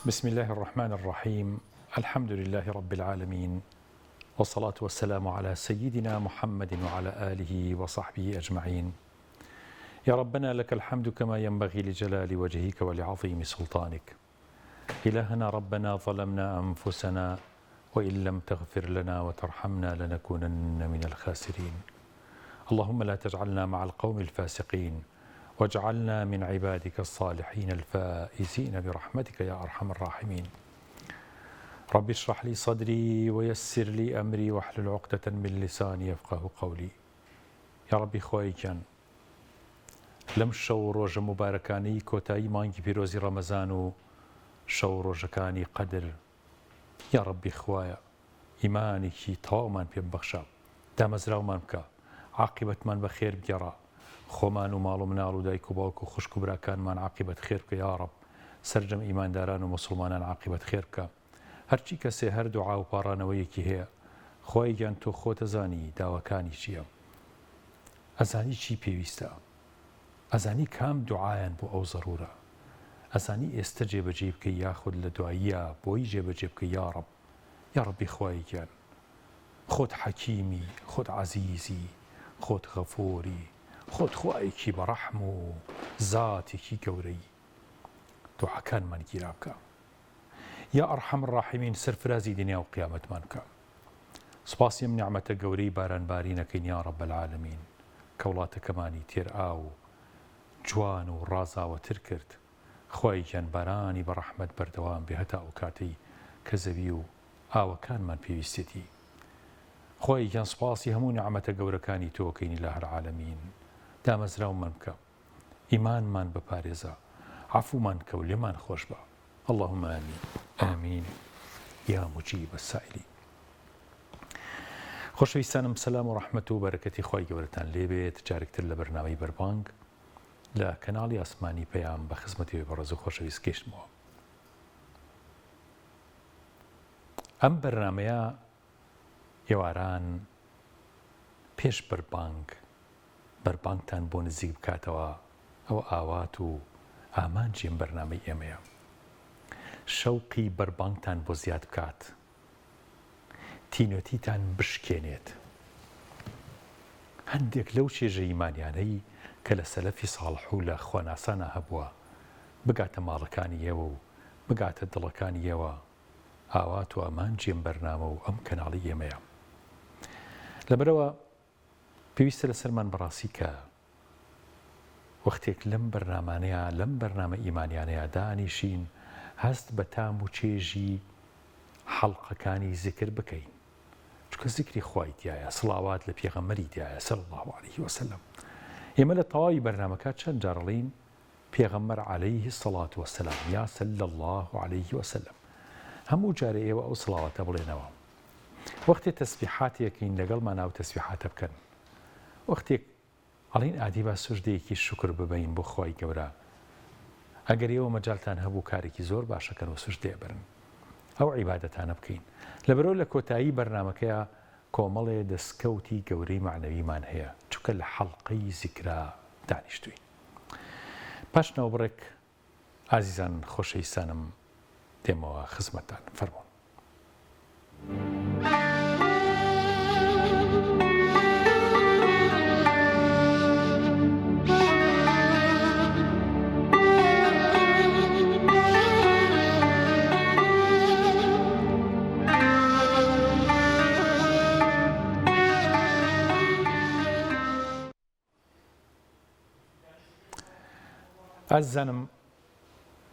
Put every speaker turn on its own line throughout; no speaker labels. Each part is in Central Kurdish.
بسم الله الرحمن الرحيم. الحمد لله رب العالمين، والصلاة والسلام على سيدنا محمد وعلى آله وصحبه أجمعين. يا ربنا لك الحمد كما ينبغي لجلال وجهك ولعظيم سلطانك. إلهنا ربنا ظلمنا أنفسنا وإن لم تغفر لنا وترحمنا لنكونن من الخاسرين. اللهم لا تجعلنا مع القوم الفاسقين، واجعلنا من عبادك الصالحين الفائزين برحمتك يا أرحم الراحمين. رب اشرح لي صدري ويسر لي أمري واحلل عقدة من لساني يفقه قولي. يا ربي خواهيكان لم شو روج مباركاني كوتاي مانجي بيروزي رمضان شو روجكاني قدر. يا ربي خوايا إيمانك توامان بيبخشا دامزراو مانكا عاقبة من بخير بجرا خۆمان و ماڵ و مناڵ و دایک و باوک و خوشک و براکانمان عاقبەت خێر بکە یا رب. سەرجەم ئیمانداران و مسلمانان عاقبەت خێر بکە. هەرچی کەسێ هەر دوعا و پاڕانەوەیەکی هەیە، خوای گیان تۆ خۆت ئەزانی داواکانی چییە، ئەزانی چی پێویستە، ئەزانی کام دوعایان بۆ ئەو زەڕورە، ئەزانی ئێستا جێبەجێ بکەی یاخود لە دواییە بۆی جێبەجێ بکەی یا رب. یا ربی خوای گیان خۆت حەکیمی، خۆت عەزیزی، خۆت غەفۆری، خۆت خوایەکی بەڕەحم و زاتێکی گەورەی. دوعاکانمان گیرا بکە یا ئەرحەم الراحیمین. سەرفرازی دنیا و قیامەتمان بکە. سوپاسی ئەم نیعمەتە گەورەی بارانبارینەکەین یا رب العالمین، کە وڵاتەکەمانی تێر ئاو جوان و ڕازاوەتر کرد. خوایەکیان بارانی بەڕەحمەت بەردەوام بێ هەتا ئەو کاتەی کە زەوی و ئاوەکانمان پێویستێتی. خوایەکیان سوپاسی هەموو نیعمەتە گەورەکانی تۆکەینی لە هەر عالەمین. دامەزراومان بکە، ئیمانمان بپارێزە، عەفومان کە و لێمان خۆش بە. اللهم آمین آمین یا مجیب السائلین. خۆشەویستانم، سەلام و ڕەحمەت و بەرەکەتی خوای گەورەتان لێبێت. جارێکتر لە بەرنامەی بەربانگ لە کەناڵی ئاسمانی پەیام بە خزمەتی بەڕێز و خۆشەویست گەیشتمەوە. ئەم بەرنامەیە ئێواران پێش بەربانگتان بۆ نزیک بکاتەوە ئەو ئاوات و ئامانجیم بەرنامەی ئێمەیە. شەوقی بەربانگتان بۆ زیاد بکات، تینۆتیتان بشکێنێت. هەندێک لەو چێژە ئیمانیانەی کە لە سەلەفی ساڵح و لە خۆناسانە هەبووە بگاتە ماڵەکانی ئێوە و بگاتە دڵەکانی ئێوە. ئاوات و ئامانجیم بەرنامە و ئەم کەناڵی ئێمەیە. لەبەرەوە پێویستە لەسەرمان بەڕاستی کە وەختێک لەم بەرنامانەیە، لەم بەرنامە ئیمانیانەیە دانیشین، هەست بە تام و چێژی حەڵقەکانی زیکر بکەین. چونکە زیکری خوای تایە، سڵاوات لە پێغەمبەری تایە صلی الله علیه وسلم. ئێمە لە تەواوی بەرنامەکە چەند جار دەڵێین پێغەمبەر عەلەیه السەڵات وەسەلام یا صلی الله علیه وسلم. هەموو جارە ئێوە ئەو سڵاواتە بڵێنەوە. وەختێ تەسبیحاتێکین لەگەڵمان ئەو تەسبیحاتە بکەن. وەختێک ئەڵین ئادی با سوژدەیەکی شکر ببەین بۆ خوای گەورە. ئەگەر ئێوە مەجاڵتان هەبوو کارێکی زۆر باشەکەن و سوژدێ برن، ئەو عیبادەتانە بکەین. لەبەرەوە لە کۆتایی بەرنامەکەیە کۆمەڵێ دەستکەوتی گەورەی معنەویمان هەیە، چونکە لە حەڵقەی زیکرا دانیشتوین. پاش ناوبڕێک ئازیزان خۆشەویستانم دێمەوە خزمەتتان. فەرموون. ئازانم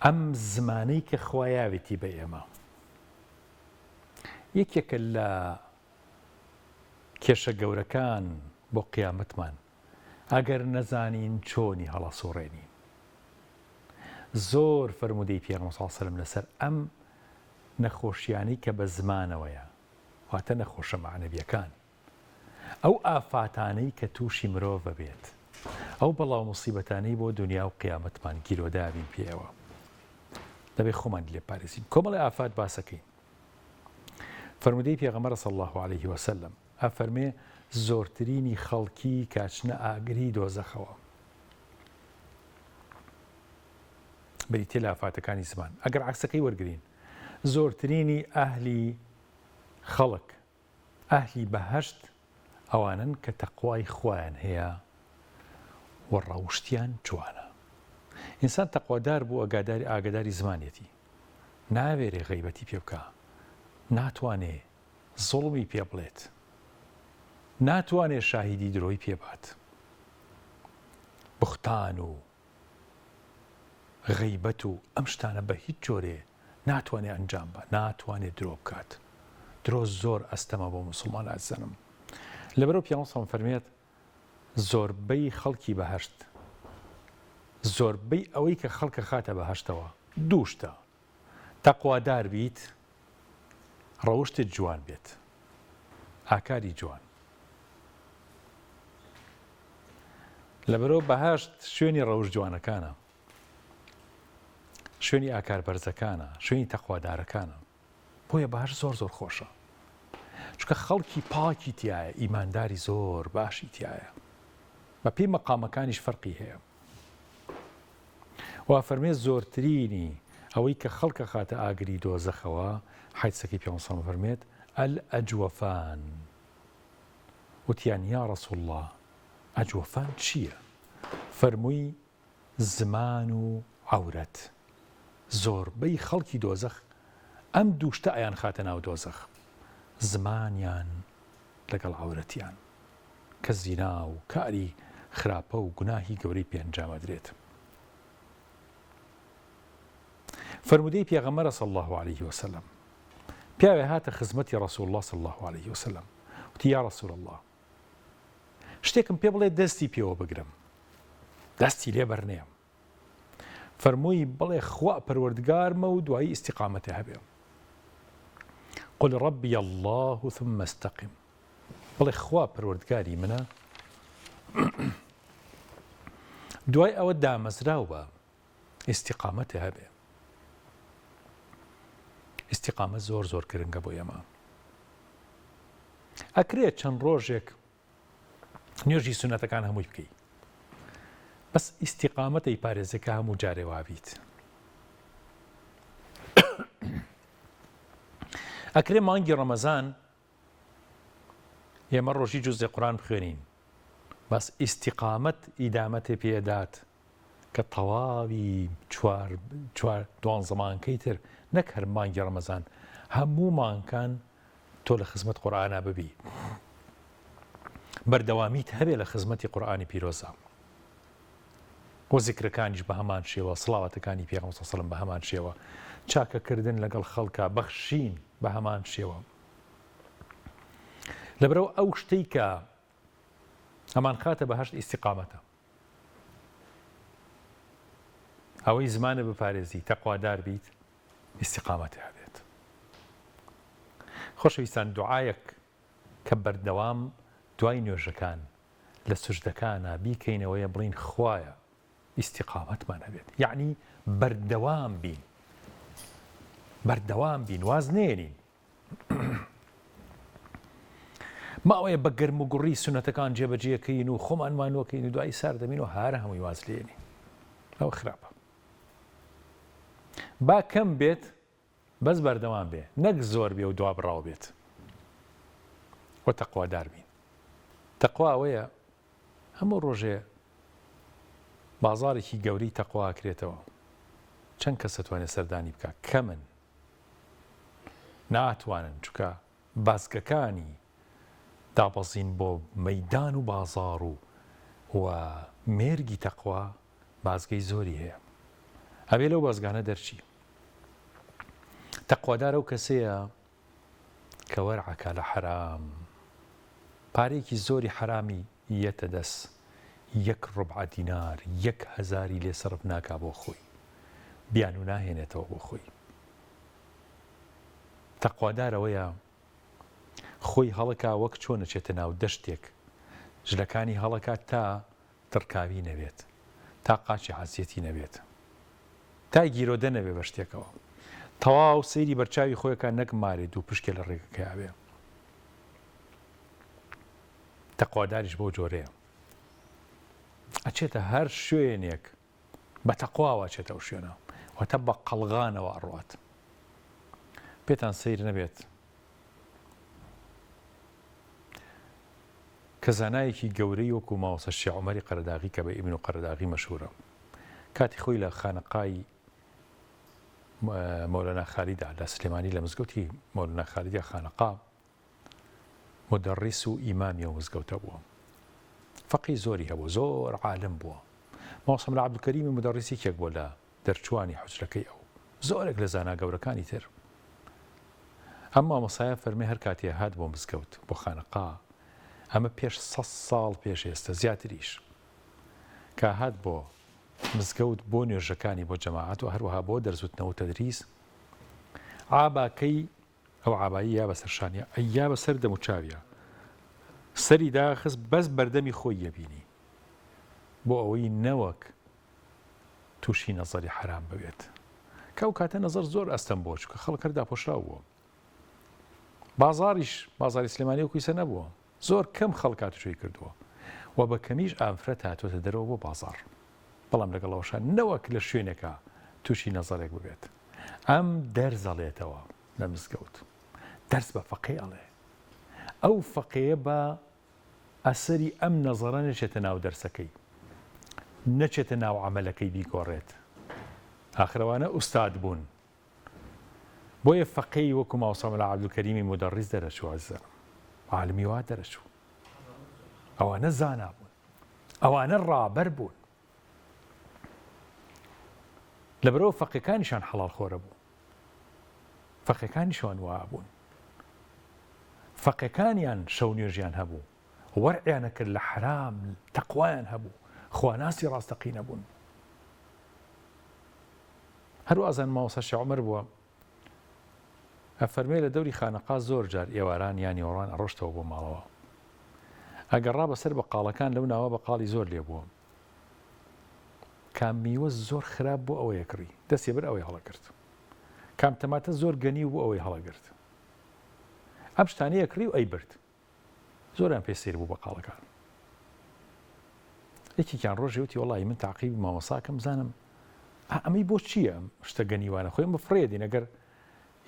ئەم زمانەی کە خوایاوێتی بە ئێمە یەکێکە لە کێشە گەورەکان بۆ قیامەتمان ئەگەر نەزانین چۆنی هەڵەسوڕێنین. زۆر فەرمودەی پێغەمبەر صلی الله علیه و سلم لەسەر ئەم نەخۆشیانەی کە بە زمانەوەیە، واتە نەخۆشە معنەویەکان، ئەو ئافاتانەی کە تووشی مرۆڤ بێت، ئەو بەڵاو موسیبەتانەی بۆ دنیا و قیامەتمان گیرۆدابین پێوە، دەبێت خۆمان لێپارێزین. کۆمەڵی ئافات باسەکەین. فەرمودەی پێغەمبەر صلی الله علیه و سلم ئەفەرمێ زۆرترینی خەڵکی کاچنە ئاگری دۆزەخەوە. بریتێ لە ئافاتەکانی زمان. ئەگەر عکسەکەی وەرگین زۆرترینی ئەهلی خەڵک ئەهلی بەهەشت ئەوانن کە تەقوای خۆیان هەیە و ڕەوشتیان جوانە. ئینسان تەقوادار بوو ئاگاداری زمانێتی، ناوێرێ غەیبەتی پێ بکە، ناتوانێ زوڵمی پێ بڵێت، ناتوانێ شاهیدی درۆی پێبات، بوختان و غەیبەت و ئەم شتانە بە هیچ جۆرێ ناتوانێ ئەنجام بە، ناتوانێت درۆ بکات. درۆ زۆر ئەستەمە بۆ موسڵمان ئازانم. لەبەرەوە پیامبەر فەرمێت زۆربەی خەڵکی بەهەشت، زۆربەی ئەوەی کە خەڵکە خاتە بەهەشتەوە دوو شتە: تەقوادار بیت، ڕەوشتت جوان بێت، ئاکاری جوان. لەبەرەوە بەهەشت شوێنی ڕەوشت جوانەکانە، شوێنی ئاکار بەرزەکانە، شوێنی تەقوادارەکانە. بۆیە بەهەشت زۆر زۆر خۆشە، چونکە خەڵکی پاکی تایە، ئیمانداری زۆر باشی تایە، بە پێی مەقامەکانیش فەرقی هەیە. وا فەرمێ زۆرترینی ئەوەی کە خەڵکە خاتە ئاگری دۆزەخەوە، حەدیسەکەی پیامبەر فەرمێت ئەجوەفان. وتیان یا ڕەسوڵ الله ئەجوەفان چییە؟ فەرمووی زمان و عەورەت. زۆربەی خەڵکی دۆزەخ ئەم دوو شتە ئەیان خاتە ناو دۆزەخ، زمانیان لەگەڵ عەورەتیان، کە زینا و کاری خراپە و گوناهی گەورەی پێ ئەنجامەدرێت. فرمودەی پێغەمبەر صلی الله عليه وسلم پیاوێ هاتە خزمەتی ڕەسوڵ الله صلی الله عليه وسلم، وتی یا ڕەسوڵ الله شتێکم پێ بڵێ دەستی پێوە بگرم، دەستی لێ بەرنێم. فەرمووی بڵێ خوا پەروەردگارمە و دوایی ئیستیقامەتە هەبێ. قل ربي الله ثم استقم. بڵێ خوا پەروەردگاری منە، دوای ئەوە دامەزراو بە ئیستیقامەتە هەبێ. ئیستیقامەت زۆر زۆر گرنگە بۆ ئێمە. ئەکرێت چەند ڕۆژێک نوێژی سونەتەکان هەمووی بکەی، بەس ئیستیقامەتەی پارێزەکە هەموو جارێ وابیت. ئەکرێ مانگی ڕەمەزان ئێمە ڕۆژی جوزی قورئان بخوێنین، بەس ئیستیقامەت ئیدامەتێ پێدات کە تەواوی 12 مانگەی تر نەک هەر مانگی ڕەمەزان، هەموو مانگەکان تۆ لە خزمەت قورئانە ببی، بەردەوامیت هەبێ لە خزمەتی قورئانی پیرۆزە، و زیکرەکانیش بە هەمان شێوە، سڵاواتەکانی پێغەمبەر صلی الله علیه وسلم بە هەمان شێوە، چاکەکردن لەگەڵ خەڵکە، بەخشین بە هەمان شێوە. لەبەرەوە ئەو شتەی کە ئەمان خاتە بەهەشت ئیستیقامەتە، ئەوەی زمانە بپارێزی، تەقوادار بیت، ئیستیقامەتە هەبێت. خۆشەویستان، دوعایەک کە بەردەوام دوای نوێژەکان لە سوژدەکانە بیکەینەوەیە، بڵین خوایە ئیستیقامەتمان هەبێت، یعنی بەردەوام بین، بەردەوام بین، واز نێرین. ماوەیە بە گەرم و گوڕی سونەتەکان جێبەجێکەین و خۆمانمان وەکەین و دوای سار دەمین و هارە هەمووی واز لێنین، ئەوە خراپە. با کەم بێت بەس بەردەوام بێ، نەک زۆر بێ و دوا بڕاو بێت. وە تەقوادار بین. تەقوا ئەوەیە هەموو ڕۆژێ بازارێکی گەورەی تەقوا ئەکرێتەوە، چەند کەس دەتوانێت سەردانی بکات، کەمن، ناتوانن، چونکە بازگەکانی دابەزین بۆ مەیدان و بازار و مێرگی تەقوا بازگەی زۆری هەیە. ئەبێ لەو بازگانە دەرچی. تەقوادار ئەو کەسەیە کە وەرعەکە لە حەرام، پارێکی زۆری حەرامی یەتە دەست، 1 ڕوبع دینار، 1000 لێ سەرف ناکا بۆ خۆی، بیان و ناهێنێتەوە بۆ خۆی. تەقوادار ئەوەیە خۆی هەڵەکا وەک چۆن ئەچێتە ناو دەشتێک، ژلەکانی هەڵەکات تا تڕکاوی نەبێت، تا قاچی حەزیەتی نەبێت، تا گیرۆدە نەبێ بە شتێکەوە، تەواو سەیری بەرچاوی خۆیەکە نەک مارێ دوو پشکێ لە ڕێگەکەی بێ. تەقواداریش بۆ جۆرەیە، ئەچێتە هەر شوێنێک بە تەقواوە ئەچێتە ئەو شوێنە، واتە بە قەڵغانەوە ئەڕوات. پێتان سەیر نەبێت کە زانایەکی گەورەی وەکو ماوەسە شیع عومەری قەرەداغی کە بە ئیبن قەرەداغی مەشهورە، کاتی خۆی لە خانەقای مەولەنا خالیدا لە سلێمانی لە مزگەوتی مەولەنا خالیدە خانەقا مدەڕیس و ئیمامی ئەو مزگەوتە بووە. فەقی زۆری هەبوو، زۆر عالم بووە. ماوەسە مەلا عەبدولکەریمی مدەڕیسی کێک بووە لە دەرچوانی حوجرەکەی ئەو، زۆرێک لە زانا گەورەکانی تر. ئەم مامۆسایە فەرمێ هەر کاتێ هات بۆ مزگەوت بۆ خانەقا، ئەمە پێش 100 ساڵ پێش ئێستا زیاتریش، کە هات بۆ مزگەوت بۆ نوێژەکانی بۆ جەماعەت و هەروەها بۆ دەرزوتنەوە تەدریس، ئاباکەی ئەو ئابایی یا بەسەرشانیە یا بەسەر دەم و چاویە سەری داخست بەس بەردەمی خۆی یەبینی بۆ ئەوەی نەوەک تووشی نەزەری حرام ببێت، کە ئەو کاتە نەزەر زۆر ئەستەم بۆ چکە خەڵک هەر داپۆشراو بووە. بازاری سلێمانی وەکوی سە نەبووە، زۆر کەم خەڵک هاتوچۆی کردووە و بە کەمیش ئافرەت هاتوۆتە دەرەوە بۆ بازار. بەڵام لەگەڵەوەشە نەوەک لە شوێنێکە تووشی نەزەرێک ببێت. ئەم دەرزەڵێتەوە لە مزگەوت، دەرس بە فەقێ ئەڵێ، ئەو فەقەیە بە ئەسەری ئەم نەزەرە نەچێتە ناو دەرسەکەی، نەچێتە ناو عەمەلەکەی بیگۆڕێت. ئاخرەوانە ئوستاد بوون. بۆیە فەقەی وەکو ماوەسا مەلا عەبدولکەریمی مدەڕیس دەرەچوو عەزیزانم، عالمی وا دەرەچوو. ئەوانە زانا بوون، ئەوانە ڕابەر بوون. لەبەرەوە فەقێکانیشان حەڵال خۆرە بوو، فەقێکانیشان وا بوون، فەقێکانیان شەو نوێژیان هەبوو، وەرعیانە کرد لە حرام، تەقوایان هەبوو، خواناسی ڕاستەقینە بوون. هەروەزان ماوەسە شیع عومەر بووە، ئەفەرمێ لە دەوری خانەقا زۆر جار ئێواران یان ئێوەڕان ئەڕۆشتەوە بۆ ماڵەوە، ئەگەڕا بەسەر بەقاڵەکان لەو ناوە بەقاڵی زۆر لێ بووە، کام میوە زۆر خراپ بۆ ئەوەیە کڕی، دەستێ بەر ئەوەی هەڵەگرت، کام تەماتە زۆر گەنی بوو ئەوەی هەڵەگرت، ئەم شتانەیە کڕی و ئەی برد. زۆریان پێ سیر بوو بەقاڵەکان. یەکێکیان ڕۆژێ وتی وەڵی من تاقیبی مامۆساکەم زانم ئەمەی بۆ چییە ئەم شتە گەنیوانە، خۆیان بفرێدین، ئەگەر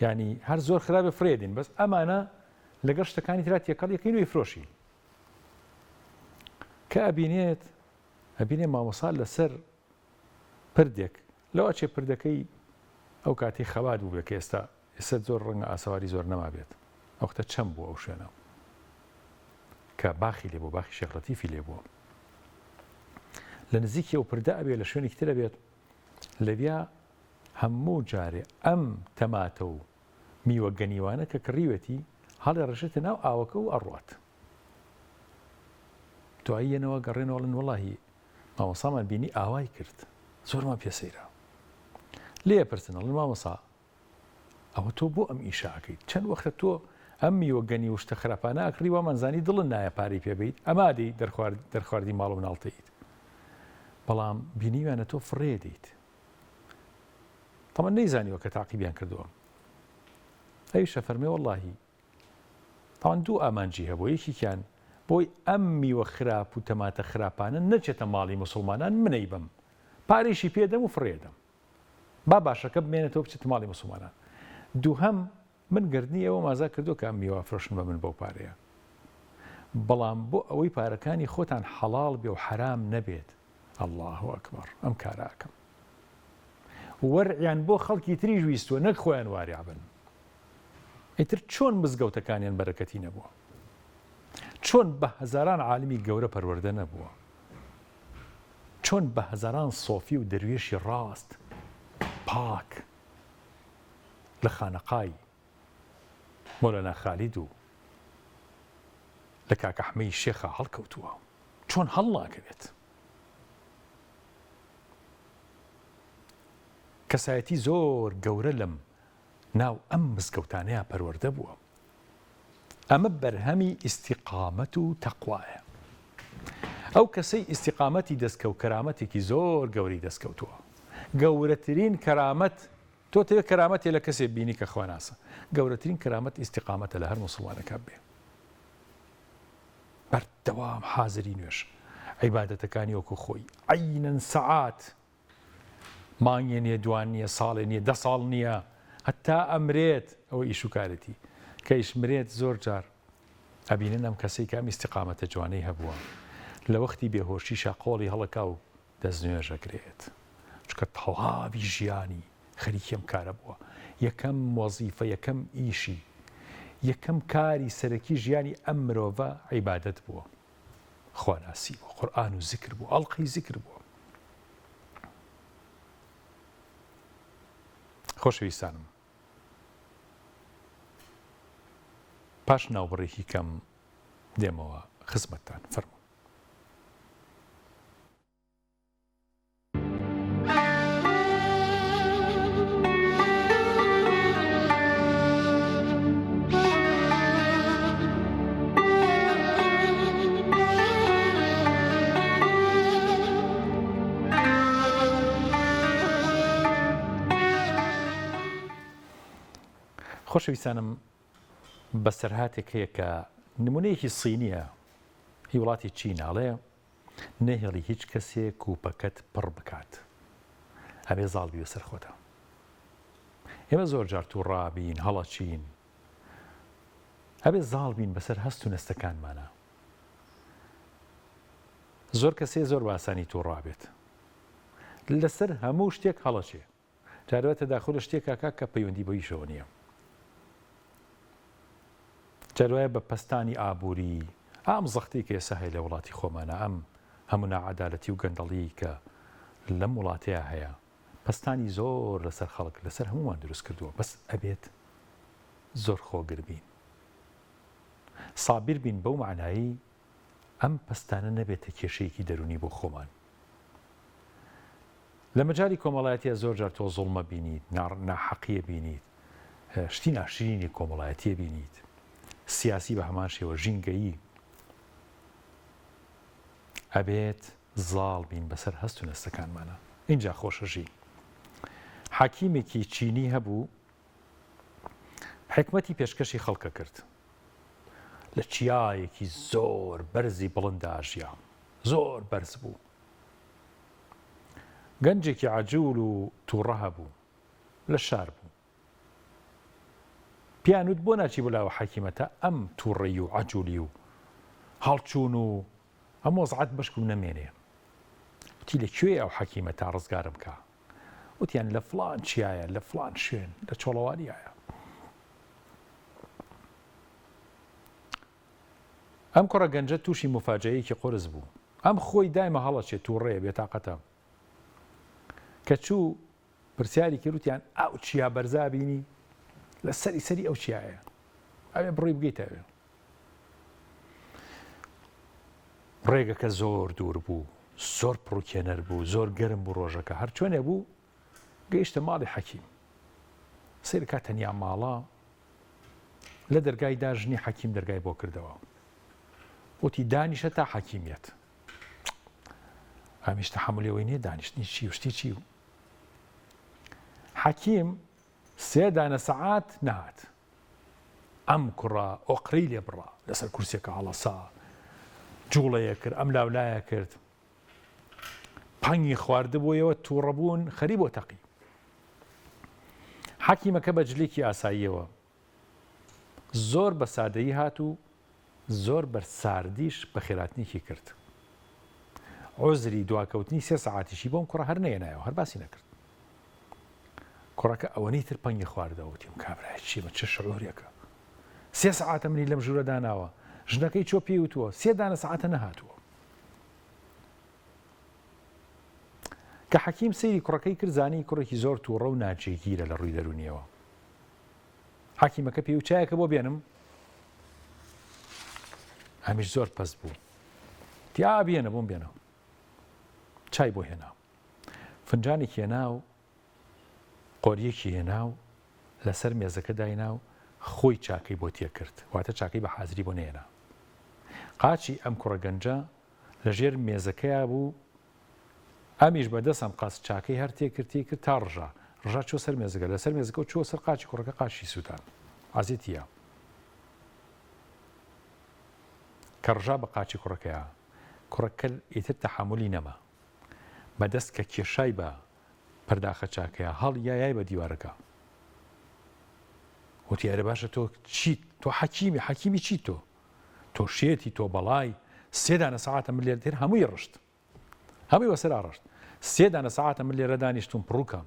ینی هەر زۆر خراپە فرێدین، بەس ئەمانە لەگەڵ شتەکانی ترات یەکەڵ یەکەین وی فرۆشی. کە ئەبینێ مامۆسا لەسەر پردێک لەوە چێ پردەکەی ئەو کاتی خەبات بوو بێت کە ئێستا زۆر ڕەنگە ئاسەواری زۆر نەما بێت، ئەو وەختە چەم بوو ئەو شوێنە کە باخی لێ بوو، باخی شێخ لەتیفی لێ بووە. لە نزیکی ئەو پردە ئەبێت لە شوێنێکی ترە بێت، لەویا هەموو جارێ ئەم تەماتە و میوە گەنیوانە کە کڕیوەتی هەڵێ ڕژێتە ناو ئاوەکە و ئەڕوات. دواییەنەوە گەڕێنەوەڵن وەڵاهی مامۆسامان بینی ئاوای کرد، زۆرمان پێسەیرا. لێ پرسنەڵن مامۆسا ئەوە تۆ بۆ ئەم ئیشاکەیت، چەند وەختە تۆ ئەم میوە گەنی و شتە خراپانە ئەکڕی وامانزانی دڵن نایە پارەی پێبیت، ئەمادەی دەرخواردی ماڵ و مناڵتەیت، بەڵام بینیوانە تۆ فڕێدیت. تەمە نەیزانیوە کە تاقیبیان کردووە. ئەویشە فەرمێ وەڵاهی تاوان دوو ئامانجی هەبوو، یەکیان بۆی ئەم میوە خراپ و تەماتە خراپانە نەچێتە ماڵی موسڵمانان منەی بم، پارێکی پێدەم و فڕێدەم، با باشەکە بمێنێتەوە بچێتە ماڵی موسڵمانان. دووهەم من گردنی ئەوە مازا کردو کە ئەم میوە فرۆشن بە من بەو پارەیە، بەڵام بۆ ئەوەی پارەکانی خۆتان حەڵاڵ بێ و حرام نەبێت، الله ئەکبەر ئەم کاراکەم. وەرعیان بۆ خەڵکی تریش ویستووە، نەک خۆیان واریابن. ئیتر چۆن مزگەوتەکانیان بەرەکەتی نەبووە، چۆن بە هەزاران عالمی گەورە پەروەردە نەبووە، چۆن بە هەزاران سۆفی و دەروێشی ڕاست پاک لە خانەقای مۆلەنا خالید و لە کاکەحمەی شێخە هەڵکەوتووە، چۆن هەڵ ناکەوێت. کەسایەتی زۆر گەورە لەم ناو ئەم مزگەوتانەیە پەروەردە بووە. ئەمە بەرهەمی ئیستیقامەت و تەقوایە. ئەو کەسەی ئیستیقامەتی دەستکە و کەرامەتێکی زۆر گەوری دەستکەوتووە. گەورەترین کەرامەت، تۆ تەوێت کەرامەتێ لە کەسێک بینی کە خواناسە، گەورەترین کەرامەت ئیستیقامەتە لە هەر موسڵمانەکە بێ. بەردەوام حازری نوێژ، عیبادەتەکانی وەکو خۆی، عەینەن سەعات مانگێ نییە، دوان نییە، ساڵێ نییە، 10 ساڵ نییە، هەتا ئەمرێت ئەوە ئیش و کارەتی کە ئیشمرێت زۆر جار ئەبینن ئەم کەسەی کە ئەم ئیستیقامەتە جوانەی هەبووە لە وەختی بێهۆشیشە قۆڵی هەڵەکا و دەستنوێژەکرێت چکە تەواوی ژیانی خەریکی ئەم کارە بووە، یەکەم وەزیفە، یەکەم ئیشی، یەکەم کاری سەرەکی ژیانی ئەم مرۆڤە عیبادەت بووە، خواناسی بووە، قورئان و زیکر بوو، ئەڵقەی زیکر بووە. خۆشەویستانم، پاش ناوبڕێکی کەم دێمەوە خزمەتتان فەرموو. خۆشەویستانم، بەسەرهاتێک هەیە کە نمونەیەکی سینیە، هی وڵاتی چیناڵێ نەهێڵی هیچ کەسێک کوپەکەت پڕ بکات، هەبێ زاڵبی بەسەر خۆتە. ئێمە زۆر جار تووڕابین، هەڵەچین، هەبێ زاڵ بین بەسەر هەست و نەستەکانمانە. زۆر کەسێ زۆر باسانی تووڕابێت لەسەر هەموو شتێک هەڵەچێ، جارەوەتە داخل لە شتێکاکە کە پەیوەندی بەویشەوە نییە. جاروایە بە پەستانی ئابووری ئام زەختەی کە ئێستا هەیە لە وڵاتی خۆمانە، ئەم هەموو ناعەدالەتی و گەندەڵی کە لەم وڵاتەیە هەیە، پەستانی زۆر لەسەر خەڵک لەسەر هەمووان دروست کردووە، بەس ئەبێت زۆر خۆگر بین، سابیر بین بەو معنایی ئەم پەستانە نەبێتە کێشەیەکی دەرونی بۆ خۆمان. لە مەجای کۆمەڵایەتیە زۆر جار تۆ زوڵمە بینیت، ناحەقیە بینیت، شتی ناشرینی کۆمەڵایەتیە بینیت، سیاسی بە هەمان شێوە ژینگەیی، ئەبێت زاڵ بین بەسەر هەست و نەستەکانمانە. اینجا خۆشەژی حاکیمێکی چینی هەبوو، حکمەتی پێشکەشی خەڵکە کرد، لە چیایەکی زۆر بەرزی بڵند ئاژیا، زۆر بەرز بوو، گەنجێکی عەجوول و تووڕە هەبوو، لە شار بوو. پیانوت بۆ ناچی بۆلاوە حەکیمەتە ئەم تووڕەی و عەجوولی و هەڵچوون و ئەم وەزعەت بەشکم نەمێنێ. وتی لەکوێ ئەو حەکیمە تا ڕزگارم کە؟ وتیان لە فڵان چیایە، لە فڵان شوێن، لە چۆڵەوانیایە. ئەم کوڕە گەنجە تووشی مفاجەیەکی قورس بوو، ئەم خۆی دایمە هەڵەچێت تووڕەیە بێتاقەتە، کە چوو پرسیاری کرد، وتیان ئەو چیا بەرزا بینی؟ لە سەری ئەو چیایە، ئەوێ بڕی بگەیتەوێ. ڕێگەکە زۆر دوور بوو، زۆر پڕوکێنەر بوو، زۆر گەرم بوو ڕۆژەکە، هەر چۆنێ بوو گەیشتە ماڵی حەکیم. سیر کات تەنیا ماڵە، لە دەرگای داژنی حەکیم دەرگای بۆ کردەوە، وتی دانیشە تا حەکیمیەت. ئەمیش تەحەموولەوەی نییە دانیشتنی چی و شتی چی و. حەکیم 3 دانە سەعات نهات، ئەم کوڕە ئۆقرەی لێ بڕا، لەسەر کورسێکە هەڵەسا، جوڵەیە کرد، ئەم لاولایە کرد، پەنگی خواردبوویەوە، تووڕەبوون خەری بۆ تەقی. حەکیمەکە بە جلێکی ئاساییەوە زۆر بە سادەیی هات و زۆر بەرساردیش بە خێراتنێکی کرد. عۆزری دواکەوتنی 3 سەعاتیشی بۆم کوڕە هەر نەیەنایەوە، هەر باسی نەکرد. کوڕەکە ئەوەنەی تر پەنگی خواردەوە، وتیم کابرای چیمە چه شعورێکە، 3 سەعاتە منی لەم ژوورە داناوە، ژنەکەی چۆ پێی وتووە 3 دانە سەعاتە نەهاتووە. کە حەکیم سەیری کوڕەکەی کرد، زانی کوڕێکی زۆر تووڕە و ناجێگیرە لە ڕووی دەرونیەوە. حەکیمەکە پێی و چایەکە بۆ بێنم؟ هەمیش زۆر پەست بوو، تیا بێنە بۆم بێنە. چای بۆ هێنا، فنجانێکی هێنا و قۆریەکی هێنا و لەسەر مێزەکە داینا و خۆی چاکەی بۆ تێ کرد، واتە چاکەی بە حازری بۆ نێنا. قاچی ئەم کوڕە گەنجە لەژێر مێزەکەیە بوو، ئەمیش بەدەستم قاس چاکەی هەر تێکردی کرد تا ڕژا چۆ سەر مێزەکە، لەسەر مێزەکە و چۆ سەر قاچی کوڕەکە، قاچی سووتان ئازیتیە. کە ڕژا بە قاچی کوڕەکەیە، کوڕەکە ئیتر تەحەمولی نەما، بەدەست کە کێشای بە پەرداخە چاکەیە هەڵ یای بە دیوارەکە وتی ئەرە باشە تۆ چیت تۆ حەکیمی چیت تۆ شێتی تۆ بەڵای 3 دانە سەعاتە من لێرە دێر هەمووی ڕشت هەمووی وەسەرا ڕشت 3 دانە سەعاتە من لێرە دانیشتم پڕووکەم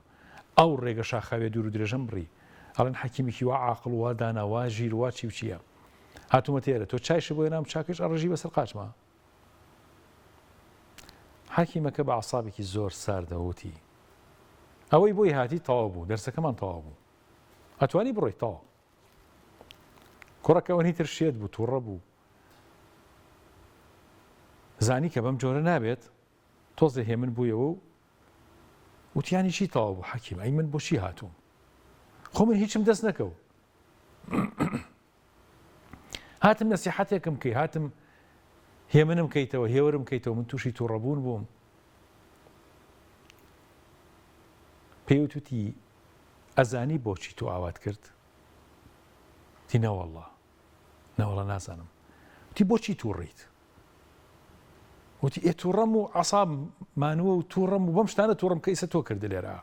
ئەو ڕێگە شاخاوێ دوور و درێژەم بڕی ئەڵێن حەکیمێکی وا عاقڵ وا دانا وا ژیر وا چی و چییە هاتوومە تێرە تۆ چایش بۆ نام چاکەش ئەڕژی بەسەر قاچمە حەکیمەکە بە عەسابێکی زۆر ساردەوتی ئەوەی بۆی هاتی تەواو بوو دەرسەکەمان تەواو بوو ئەتوانی بڕۆیت تەواو کوڕەکەەوەنی تر شێت بوو تووڕە بوو زانی کە بەم جۆرە نابێت تۆزێ هێ من بوویەوە و وتیانی چی تەواو بوو حەکیم ئەی من بۆ چی هاتووم خۆ من هیچم دەست نەکەو هاتم نەسیحەتێکم کەی هاتم هێمنم کەیتەوە هێورم کەیتەوە من تووشی تووڕەبوون بووم پێیوتی ئەزانی بۆچی تۆ ئاوات کرد تی نەوەڵڵا نازانم وتی بۆچی تووڕیت وتی ئێ تووڕەم و عەساب مانووە و تووڕەم و بەم شتانە تووڕەم کە ئیسە تۆ کردە لێرە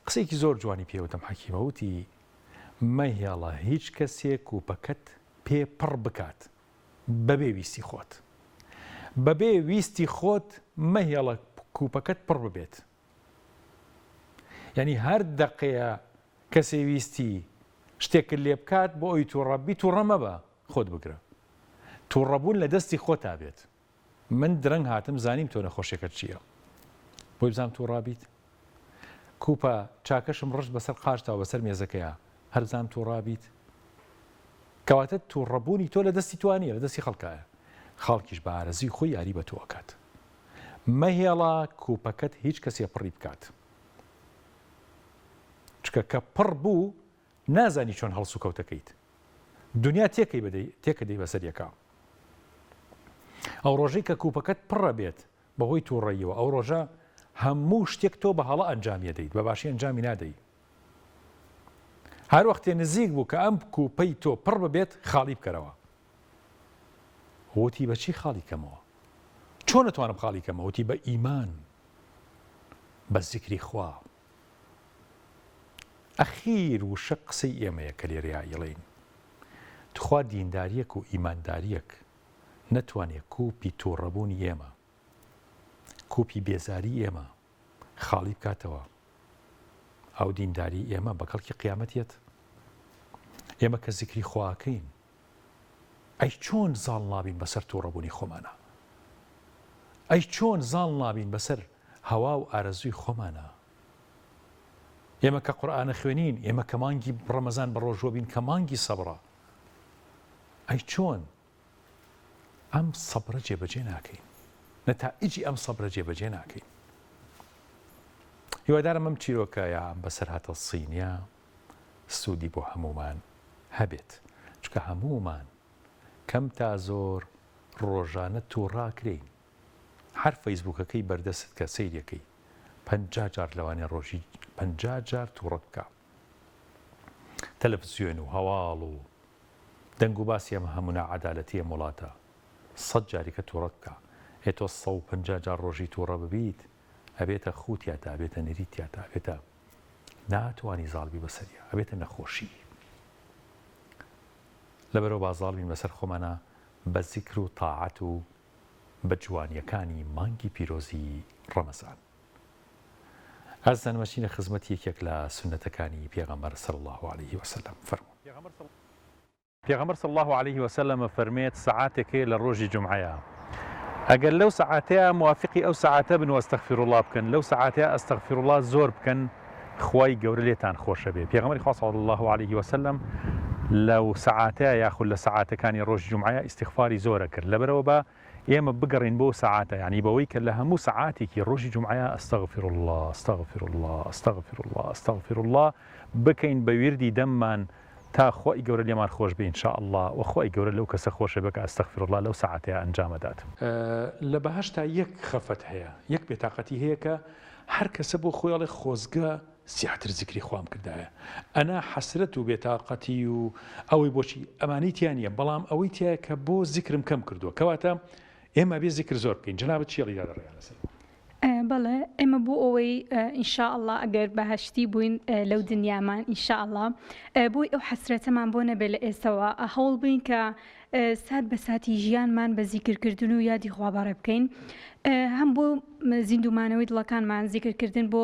قسەیەکی زۆر جوانی پێوتم حەکیمە وتی مەهێڵە هیچ کەسێک کوپەکەت پێ پڕ بکات بەبێ ویستی خۆت بەبێ ویستی خۆت مەهێڵە کوپەکەت پڕ ببێت یعنی هەر دەقەیە کەسێ ویستی شتێکت لێ بکات بۆ ئەوی تووڕەبی تووڕە مەبە خۆت بگرە تووڕەبوون لە دەستی خۆتا بێت من درەنگ هاتم زانیم تۆ نەخۆشیەکەت چییە بۆی بزانم تووڕابیت کوپە چاکەشم ڕشت بەسەر قاشتەوە بەسەر مێزەکەیە هەر بزانم تووڕابیت کەواتە تووڕەبوونی تۆ لە دەستی توانیە لە دەستی خەڵکایە خەڵکیش بە ئارەزوی خۆی یاری بە تۆ ئەکات مەهێڵە کوپەکەت هیچ کەسێ پڕی بکات چکە کە پڕ بوو نازانی چۆن هەڵسو کەوتەکەیت دنیا تێکە دەی بەسەر یەکە ئەو ڕۆژەی کە کوپەکەت پڕە بێت بەهۆی تووڕەییەوە ئەو ڕۆژە هەموو شتێک تۆ بە هەڵە ئەنجامی دەیت بە باشی ئەنجامی نادەیت هەر وەختێ نزیک بوو کە ئەم کوپەی تۆ پڕ ببێت خاڵی بکەرەوە وتی بە چی خاڵی کەمەوە چۆن نەتوانم خاڵی کەمەوە وتی بە ئیمان بە زیکری خوا ئەخیر وشە قسەی ئێمەیە کە لێرەیە ئەیڵێین تخوا دینداریەک و ئیمانداریەک نەتوانێت کوپی تووڕەبوونی ئێمە کوپی بێزاری ئێمە خاڵی بکاتەوە ئەو دینداری ئێمە بە کەڵکی قیامەتێت ئێمە کە زیکری خواکەین ئەی چۆن زاڵ نابین بەسەر تووڕەبوونی خۆمانە ئەی چۆن زاڵ نابین بەسەر هەوا و ئارەزووی خۆمانە ئێمە کە قورئانە خوێنین ئێمە کە مانگی ڕەمەزان بە ڕۆژوە بین کە مانگی سەبڕە ئەی چۆن ئەم سەبرە جێبەجێ ناکەین نەتائیجی ئەم سەبرە جێبەجێ ناکەین هیوادارم ئەم چیرۆکەیە بەسەر هاتە سینیا سوودی بۆ هەمومان هەبێت چکە هەمومان کەم تا زۆر ڕۆژانە تووڕاکرین هەر فەیسبووکەکەی بەردەست کە سەیرەکەی 50 جار لەوانێ ڕۆژی 50 جار تووڕە بکە تەلەڤیزیۆن و هەواڵ و دەنگ و باسی ئەمە هەموو ناعەدالەتیە وڵاتە 100 جاریکە تووڕە بکە هێتۆ 150 جار ڕۆژی تووڕە ببیت ئەبێتە خوتیاتە ئەبێتە نریتیاتە ئەبێتە ناتوانی زاڵبی بەسەریە ئەبێتە نەخۆشی لەبەرەوە با زاڵبین بەسەر خۆمانە بە زیکر و تاعەت و بە جوانیەکانی مانگی پیرۆزی ڕەمەزان ئازان مەچینە خزمەتی یەکێک لە سونەتەکانی پێغەمبەر صلی الله عليه وسلم فەرموو پێغەمبەر صلی الله عليه وسلم فەرمێت سەعاتێکێ لە ڕۆژی جومعەیە ئەگەر لەو سەعاتەیە موافقی ئەو سەعاتە بن و ئەستەغفیرڵڵاه بکەن لەو سەعاتەیە ئەستەغفیرڵڵاه زۆر بکەن خوای گەورە لێتان خۆشە بێ پێغەمبەری خوا صلی الله عليه وسلم لەو سەعاتەیە یاخود لە سەعاتەکانی ڕۆژی جومعەیە ئیستیغفاری زۆرە کرد لەبەرەوە بە ئێمە بگەڕین بۆ سەعاتە یعنی بەوەی کە لە هەموو سەعاتێکی ڕۆژی جومعەیە ئەستەغفیرڵڵاه ئەستەغفیرڵڵاه ئەستەغفیرڵڵاه ئەستەغفیرڵڵاه بکەین بە ویردی دەممان تا خۆی گەورە لێمان خۆش بێ ئینشاء الله و خۆی گەورە لەو کەسە خۆشە بکە ئەستەغفیرڵڵاه لەو سەعاتەیە ئەنجامەدات لە بەهەشتا یەک خەفەت هەیە یەک بێتاقەتی هەیە کە هەر کەسە بۆ خۆیڵێ خۆزگە زیاتر زیکری خوام کردایە ئەنا حەسرەت و بێتاقەتی و ئەوەی بۆچی ئەمانی تیانە بەڵام ئەوەی تایە کە بۆ زیکرم کەم کردووە کەواتە ئێمە بێ زیکر زۆر بکەین جەنابەت چیڵی دادڕێیان لەسەر
بەڵێ ئێمە بوو ئەوەی ئینشاءالله ئەگەر بەهشتی بووین لەو دنیامان ئینشاءالله بۆی ئەو حەسرەتەمان بۆ نەبێت لە ئێستەوە هەوڵ بین کە سات بە ساتی ژیانمان بە زیکرکردن و یادی خوابەڕێ بکەین هەم بۆ زیندومانەوەی دڵەکانمان زیکرکردن بۆ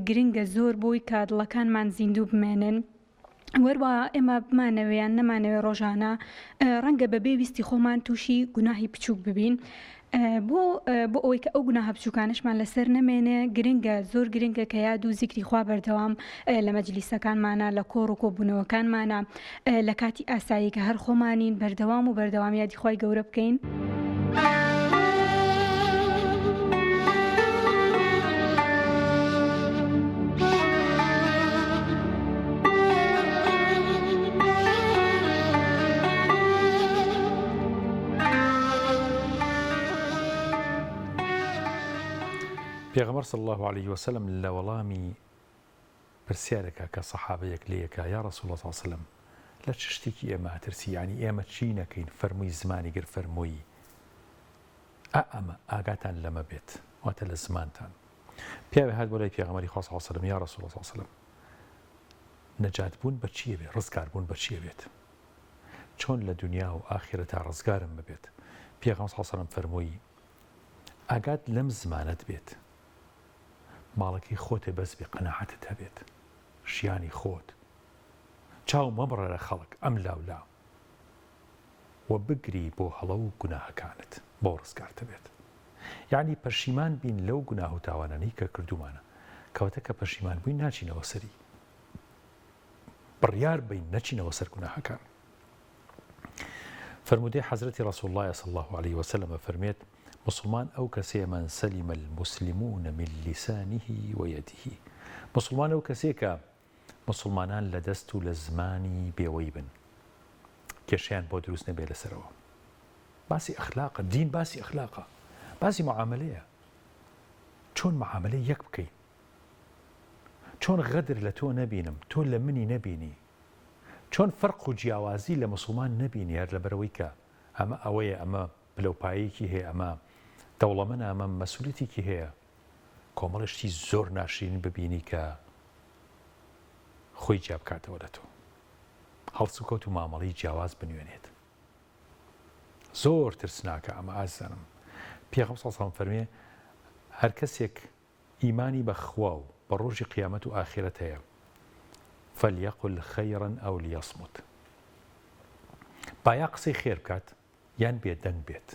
گرنگە زۆر بۆی کە دڵەکانمان زیندوو بمێنن وەروە ئێمە بمانەوەیان نەمانەوێ ڕۆژانە ڕەنگە بەبێ ویستی خۆمان تووشی گوناهی بچووک ببین بۆ ئەوەی کە ئەو گوناهە بچووکانشمان لەسەر نەمێنێ گرنگە زۆر گرنگە کە یاد و زیکری خوا بەردەوام لە مەجلیسەکانمانە لە کۆڕ و کۆبوونەوەکانمانە لە کاتی ئاسایی کە هەر خۆمانین بەردەوام و بەردەوام یادی خوای گەورە بکەین.
پێغەمبەر صلی الله عليه وسلم لە وەڵامی پرسیارێکە کە سەحابەیەک لێیەکە یا ڕەسوڵ الله صلی الله عليه وسلم لە چ شتێکی ئێمە هەترسی یعنی ئێمە چی نەکەین فەرمووی زمانی گر فەرمووی ئەمە ئاگاتان لەمە بێت واتە لە زمانتان پیاوێ هات بۆ لای پێغەمبەری خوا صلی الله عليه وسلم یا ڕەسوڵ الله صلی الله عليه وسلم نەجات بوون بە چیە بێت ڕزگار بوون بە چیە بێت چۆن لە دنیا و ئاخرەتا ڕزگارم ببێت پێغەمبەر صلی الله عليه وسلم فەرمووی ئاگات لەم زمانەت بێت ماڵەکەی خۆتێ بەس بێ قەناعەتت هەبێت ژیانی خۆت چاو مەبڕە لە خەڵک ئەم لاولا و بگری بۆ هەڵە و گوناهەکانت بۆ ڕزگارتە بێت یعنی پەشیمان بین لەو گوناه و تاوانانەی کە کردومانە کەواتە کە پەشیمان بووین ناچینەوە سەری بڕیار بین نەچینەوە سەر گوناهەکان فرمودەی حەزرەتی ڕەسوڵ الله صلی الله عليه وسلم فەرمێت مسلمان ئەو کەسەیە من سەلیمە المسلمون من لسانه ويده مسلمان ئەو کەسەیە کە مسلمانان لە دەست و لە زمانی بێوەی بن کێشیان بۆ دروست نەبێ لەسەرەوە باسی ئەخلاقە دین باسی ئەخلاقە باسی معاملەیە چۆن معاملەی یەک بکەین چۆن غەدر لە تۆ نەبینم تۆ لە منی نەبینی چۆن فەرق و جیاوازی لە مسلمان نەبینی هەر لەبەرەوەی کە ئەمە ئەوەیە ئەمە پلەپایەکی هەیە ئەمە دەوڵەمەنە ئەمە مەسوولەتێکی هەیە کۆمەڵشتی زۆر ناشرین ببینی کە خۆی جیا بکاتەوە لە تۆ هەڵس و کەوت و مامەڵی جیاواز بنوێنێت زۆر ترسناکە ئەمە ئازانم پێغەمبەر صلی الله علیه و سلم فەرمێ هەر کەسێک ئیمانی بە خوا و بە ڕۆژی قیامەت و ئاخرەت هەیە فەلیەقل خەیڕا ئەو لیەصمت با یا قسەی خێر بکات یان بێدەنگ بێت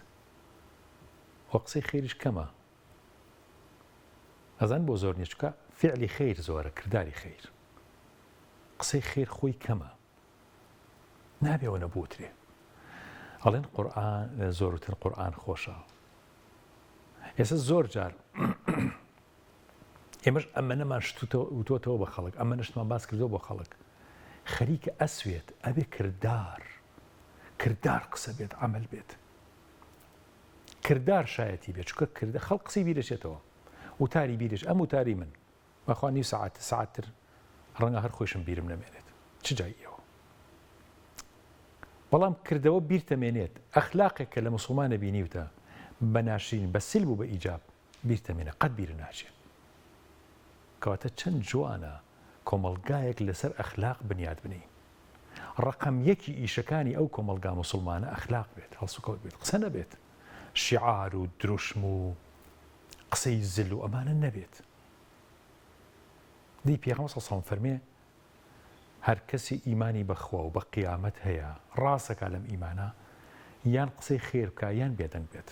و قسەی خێریش کەمە ئەزان بۆ زۆر نییە چکە فعلی خەیر زۆرە کردداری خەیر قسەی خێر خۆی کەمە نابێەوە نەبووترێ ئەڵێن قورئان زۆرتر قورئان خۆشە ئێستا زۆر جار ئێمەش ئەمە نەمان وتۆتەوە بە خەڵک ئەمە نشتمان باس کردەوە بۆ خەڵک خەریکە ئەسوێت ئەبێ کردار قسە بێت عمل بێت کردار شایەتی بێت چکە خەڵک قسەی بیرەچێتەوە وتاری بیرش ئەم وتاری من بەخوا نیو سەعاتتر ڕەنگە هەر خۆشم بیرم نەمێنێت چ جاییەوە بەڵام کردەوە بیر تەمێنێت ئەخلاقێک کە لە موسڵمانە بینیوتە بە ناشرین بە سلب و بە ئیجاب بیر تەمێنە قەت بیر ناچێت کەواتە چەند جوانە کۆمەڵگایەک لەسەر ئەخلاق بنیاد بنی ڕقم یەکی ئیشەکانی ئەو کۆمەڵگا موسڵمانە ئەخلاق بێت هەڵسوکەوت بێت قسە نەبێت شیعار و دروشم و قسەی زل و ئەمانە نەبێت دی پێغەمبەر صلی الله علیه و سلم فەرمێ هەر کەسی ئیمانی بەخوا و بە قیامەت هەیە ڕاستەکە لەم ئیمانە یان قسەی خێر بکە یان بێدەنگ بێت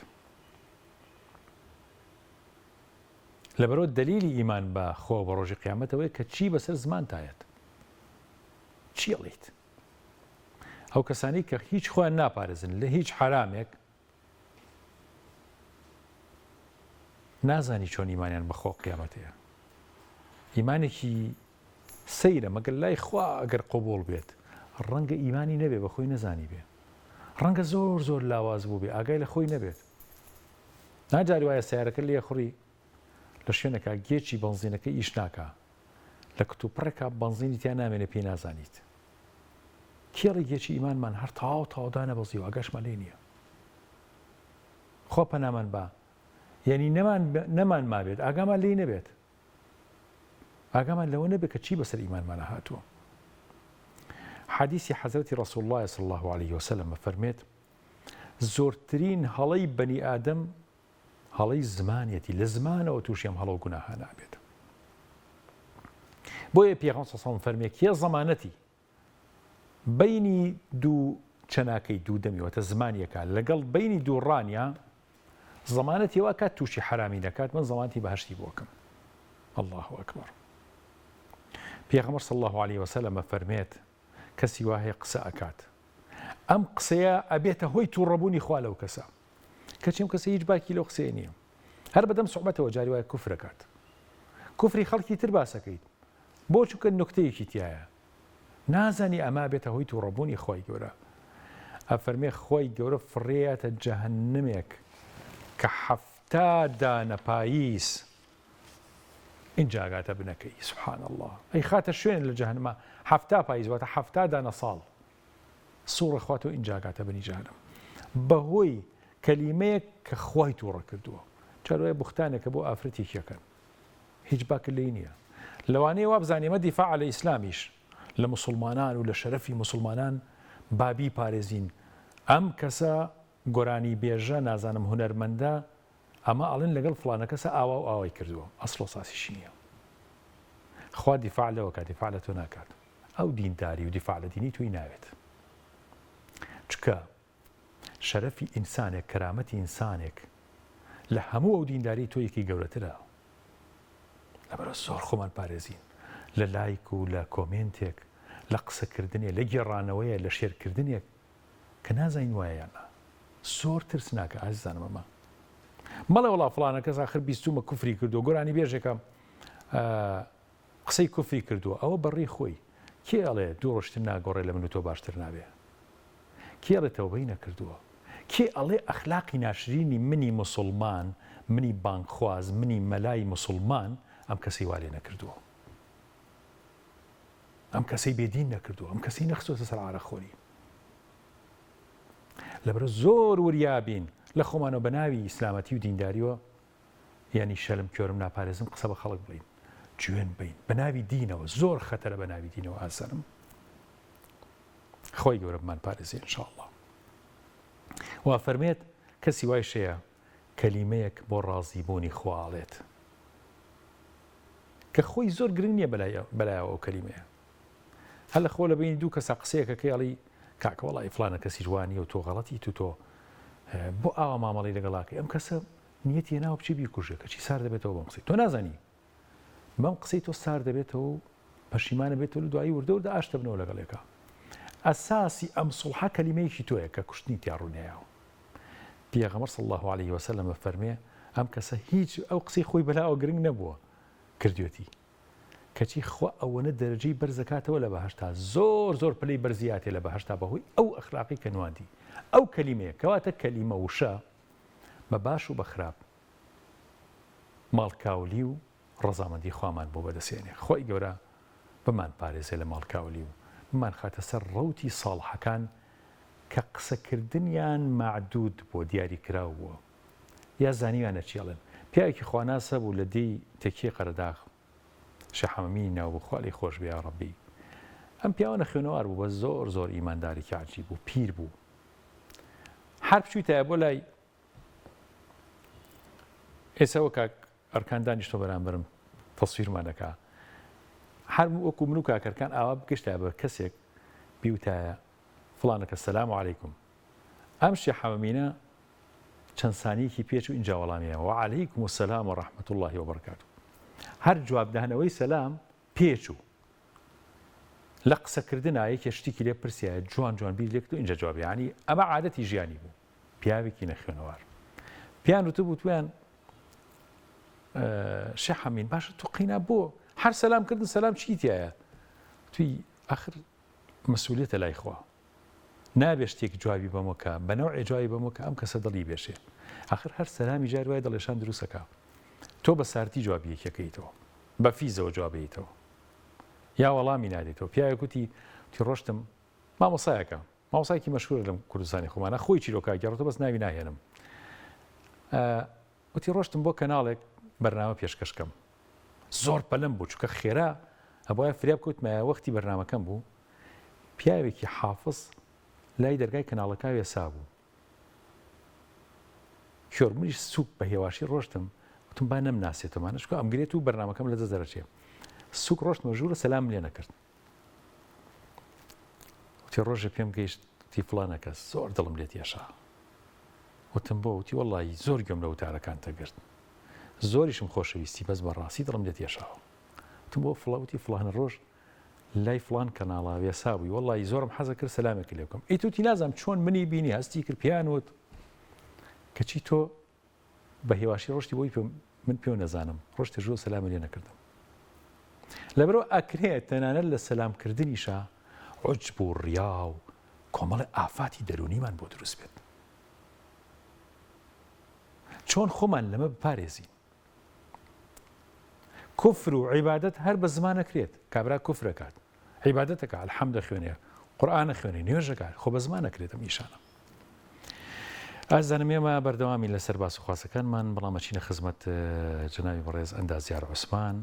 لەبەرەوە دلیلی ئیمان بە خوا بە ڕۆژی قیامەتەوەی کە چی بەسەر زمانتایەت چی ئەڵێیت ئەو کەسانی کە هیچ خۆیان ناپارێزن لە هیچ حرامێک نازانی چۆن ئیمانیان بەخوا قیامەتەیە ئیمانێکی سەیرە مەگەر لای خوا ئەگەر قبوڵ بێت ڕەنگە ئیمانی نەبێ بە خۆی نەزانی بێ ڕەنگە زۆر لاواز بوو بێ ئاگای لە خۆی نەبێت ناجاری وایە سیارەکە لێ خوڕی لە شوێنەکە گێچی بەنزینەکە ئیش ناکە لە کتوپڕێکە بەنزینی تیا نامێنێ پێی نازانیت کێڵی گێچی ئیمانمان هەر تاوادانە بەزی و ئاگاشمان لێ نییە خۆ پەنامان بە یعنی نەمان مابێت ئاگامان لێی نەبێت ئاگامان لەوە نەبێت کە چی بەسەر ئیمانمانە هاتووە. حەدیثی حەزرەتی ڕەسوڵ الله صلی الله عليه وسلم فەرمێت زۆرترین هەڵەی بەنی ئادەم هەڵەی زمانێتی لە زمانەوە تووشی ئەم هەڵە و گوناها نابێت. بۆیە پێغەمبەر صلی الله علیه و سلم فەرمێ کێ زەمانەتی بینی دوو چەناکەی دوو دەمیەوەتە زمانیەکە لەگەڵ بینی دوو ڕانیا زەمانەتی وا کات تووشی حرامی نەکات من زەمانەتی بەهەشتی بۆکەم. الله ئەکبەر. پێغەمبەر صلی الله عليه وسلم فەرمێت کەسی وا هەیە قسە ئەکات ئەم قسەیە ئەبێتە هۆی تووڕەبوونی خوا لەو کەسە کەچی ئەم کەسە هیچ باکی لەو قسەیە نییە هەر بەدەم سوحبەتەوە جاری وایە کوفر ئەکات کوفری خەڵکی تر باسەکەیت بۆ چونکە نوکتەیەکی تایە نازانی ئەما بێتە هۆی تووڕەبوونی خۆی گەورە. ئەفەرمێ خۆی گەورە فڕێتە جەهەنەمێک کە 70 دانە پاییس اینجا ئاگاتە بنەکەی سبحان الله ئەی خاتە شوێن لە جەهەنەما 70 پاییز واتە 70 دانە ساڵ سوڕە خواتەوە اینجا ئاگاتە بنی جەهەنەم بەهۆی کەلیمەیەک کە خوای تووڕە کردووە. چارەوەی بوختانێکە بۆ ئافرەتێکیەکەن هیچ باکە لێی نییە لەوانەیە وا بزانێمە دیفاع لە ئیسلامیش لە مسلمانان و لە شەرەفی مسلمانان بابی پارێزین ئەم کەسە گۆرانی بێژە نازانم هونەرمەندە ئەمە ئەڵێن لەگەڵ فڵانە کەسە ئاوا و ئاوای کردووە ئەسڵ و ساسیشی نییە. خوا دیفاع لەوە کات دیفاع لە تۆ ناکات ئەو دینداری و دیفاع لە دینی توی ناوێت چکە شەرەفی ئینسانێک کەرامەتی ئینسانێک لە هەموو ئەو دینداری تۆ یەکی گەورەترە. لەبەرە زۆر خۆمان پارێزین لە لایک و لە کۆمنتێک لە قسەکردنێک لە گێڕانەوەیە لە شێرکردنێک کە نازانین وایەیانە زۆر ترسناکە ئازیزانم ئەمە مەڵێ وەڵا فڵانە کەس ئاخر بیستومە کوفری کردووە گۆرانی بێژێکە قسەی کوفری کردووە ئەوە بەڕێی خۆی کێ ئەڵێ دوو ڕۆژتر ناگۆڕێ لە من و تۆ باشتر نابێ کێ ئەڵێ تەوبەی نەکردووە کێ ئەڵێ ئەخلاقی ناشرینی منی موسڵمان منی بانکخواز منی مەلای موسڵمان ئەم کەسەی وا لێ نەکردووە ئەم کەسەی بێدین نەکردووە ئەم کەسەی نەخستۆتە سەر ئارەخۆری. لەبەرە زۆر وریابین لە خۆمانەوە بە ناوی ئیسلامەتی و دینداریوە یعنی شەلم کۆرم ناپارێزم قسە بە خەڵک بڵین جوێن بین بە ناوی دینەوە زۆر خەتەرە بە ناوی دینەوە ئازارم خۆی گەورە بمان پارێزێ ئینشاءالله. وا فەرمێت کەسی وای شەیە کەلیمەیەک بۆ ڕازیبوونی خواڵێت کە خۆی زۆر گرنگ نییە بەلایەوە ئەو کەلیمەیە هەر لە خۆ لە بینی دوو کەسە قسەیەکە کەڵی کاکە وەڵی فڵانە کەسی جوانیە و تۆ غەڵەتی تۆ بۆ ئاوا مامەڵی لەگەڵاکەی ئەم کەسە نیەتی ناوە بچی بیکوژێ کەچی سار دەبێتەوە بەم قسەی تۆ نازانی بەم قسەی تۆ سار دەبێتەوە پەشیمانە بێتەوە لە دوایی وردە ئاشتە بنەوە لەگەڵێکە. ئەساسی ئەم سوڵحە کەلیمەیەکی تۆیە کە کوشتنی تیاڕوونیایەوە. پێغەمبەر صلی الله عليه وسلم فەرمێ ئەم کەسە هیچ ئەو قسەی خۆی بەلاوە گرنگ نەبووە کردوێتی کەچی خوا ئەوەنە دەرەجەی بەرزەکاتەوە لە بەهەشتا زۆر پلەی بەرزیاتێ لە بەهەشتا بەهۆی ئەو ئەخلاقی کە نواندی ئەو کەلیمەیە کەواتە کەلیمە وشە بە باش و بە خراپ ماڵکاولی و ڕەزامەندی خوامان بۆ بەدەسێنێ. خۆی گەورە بمان پارێزێ لە ماڵکاولی و بمان خاتە سەر ڕەوتی ساڵحەکان کە قسەکردنیان معدود بۆ دیاری کراو بووە یا زانیوانە چێڵن پیاوێکی خواناسە بوو لە دەی تەکیە قەرەداغ شەحەمەمی ناو بخوا لێی خۆش بێ یا ڕەبی ئەم پیاوە خوێنەوار بوو بە زۆر ئیماندارێکی عەجیب بوو پیر بوو هەر بچوویتە بۆ لای ئێسەوە کاک ئەرکان دانیشتۆ بەرامبرم تەسویرمان دەکا هەر وەکو من و کاکەرکان ئاوا بگەشتە بە کەسێک بیوتایە فڵانە کە سەلام عەلەیکوم ئەم شەحەمەمینە چەند سانیەکی پێچ و ئینجا وەڵامیە وعەلەیکوم السەلام وەڕەحمەت الله وبەرەکاتوه هەر جوابدانەوەی سەلام پێچوو لە قسەکردنا یەکێ شتێکی لێ پرسیایە جوان بیر لێ کرد و اینجا جوابی یعنی ئەمە عادەتی ژیانی بوو پیاوێکی نەخوێنەوار پیان وتبوو تویان شەحەمین باشە تۆ قینا بۆ هەر سەلامکردن سەلام چیتیایە توی ئاخر مەسئولیەتە لای خوا نابێ شتێک جوابی بەمەکە بە نەوعی جوابی بەمەکە ئەم کەسە دڵی بێشێ ئاخر هەر سەلامی جار وای دڵێشان دروستەکە تۆ بە سارتی جوابی یەکەکەیتەوە بە فیزەوە جوابیتەوە یا وەڵامی نادێتەوە پیاوێکوتی تی ڕۆشتم مامۆسایەکە مامۆسایەکی مەشهورە لەم کوردستانی خۆمانە خۆی چیرۆکا گەڕێتەوە بەس ناوی ناهێنم وتی ڕۆشتم بۆ کەناڵێک بەرنامە پێشکەشکەم زۆر پەلەم بوو چکە خێرا ئەبواە فریاب کەوتمایە وەختی بەرنامەکەم بوو پیاوێکی حافظ لای دەرگای کەناڵەکە وێسا بوو کۆرمنیش سوک بە هێواشی ڕۆشتم وتم با نەمناسێتەوەمانە چکە ئەمگرێت و بەرنامەکەم لە دەست دەرەچێ سوک ڕۆشتمە ژوورە سەلام لێ نەکرد وتی ڕۆژە پێم گەیشت تی فڵانە کەس زۆر دڵم لێت کێشا وتم بۆ وتی وەڵڵی زۆر گوێم لە وتارەکانتە گرت زۆریشم خۆشەویستی بەس بەڕاستی دڵم لێت کێشاوە وتم بۆ فڵاوتی فڵانە ڕۆژ لای فڵان کەناڵا وێسا بووی وەڵڵی زۆرم حەزە کرد سەلامێکی لێ بکەم ئیتوتی نازانم چۆن منی بینی هەستی کرد پیانوت کەچی تۆ بە هێواشی ڕۆشتی بۆی من پێ نەزانم ڕۆشتە ژوو سەلامە لێ نەکردم لەبەرەوە ئەکرێت تەنانەت لە سەلامکردنیشە عوجب و ڕیا و کۆمەڵی ئافاتی دەرونیمان بۆ دروست بێت چۆن خۆمان لەمە بپارێزین کوفر و عیبادەت هەر بە زمان نەکرێت کابرا کوفرەکات عیبادەتەکە الحەمدە خوێنێ قورئانە خوێنێ نوێژەکات خۆ بە زمان نەکرێتە ئیشانە ئازانم ئێمە بەردەوامی لەسەر باس و خواسەکانمان بەڵام ئەچینە خزمەت جنابی بەڕێز ئەندازیار عوسمان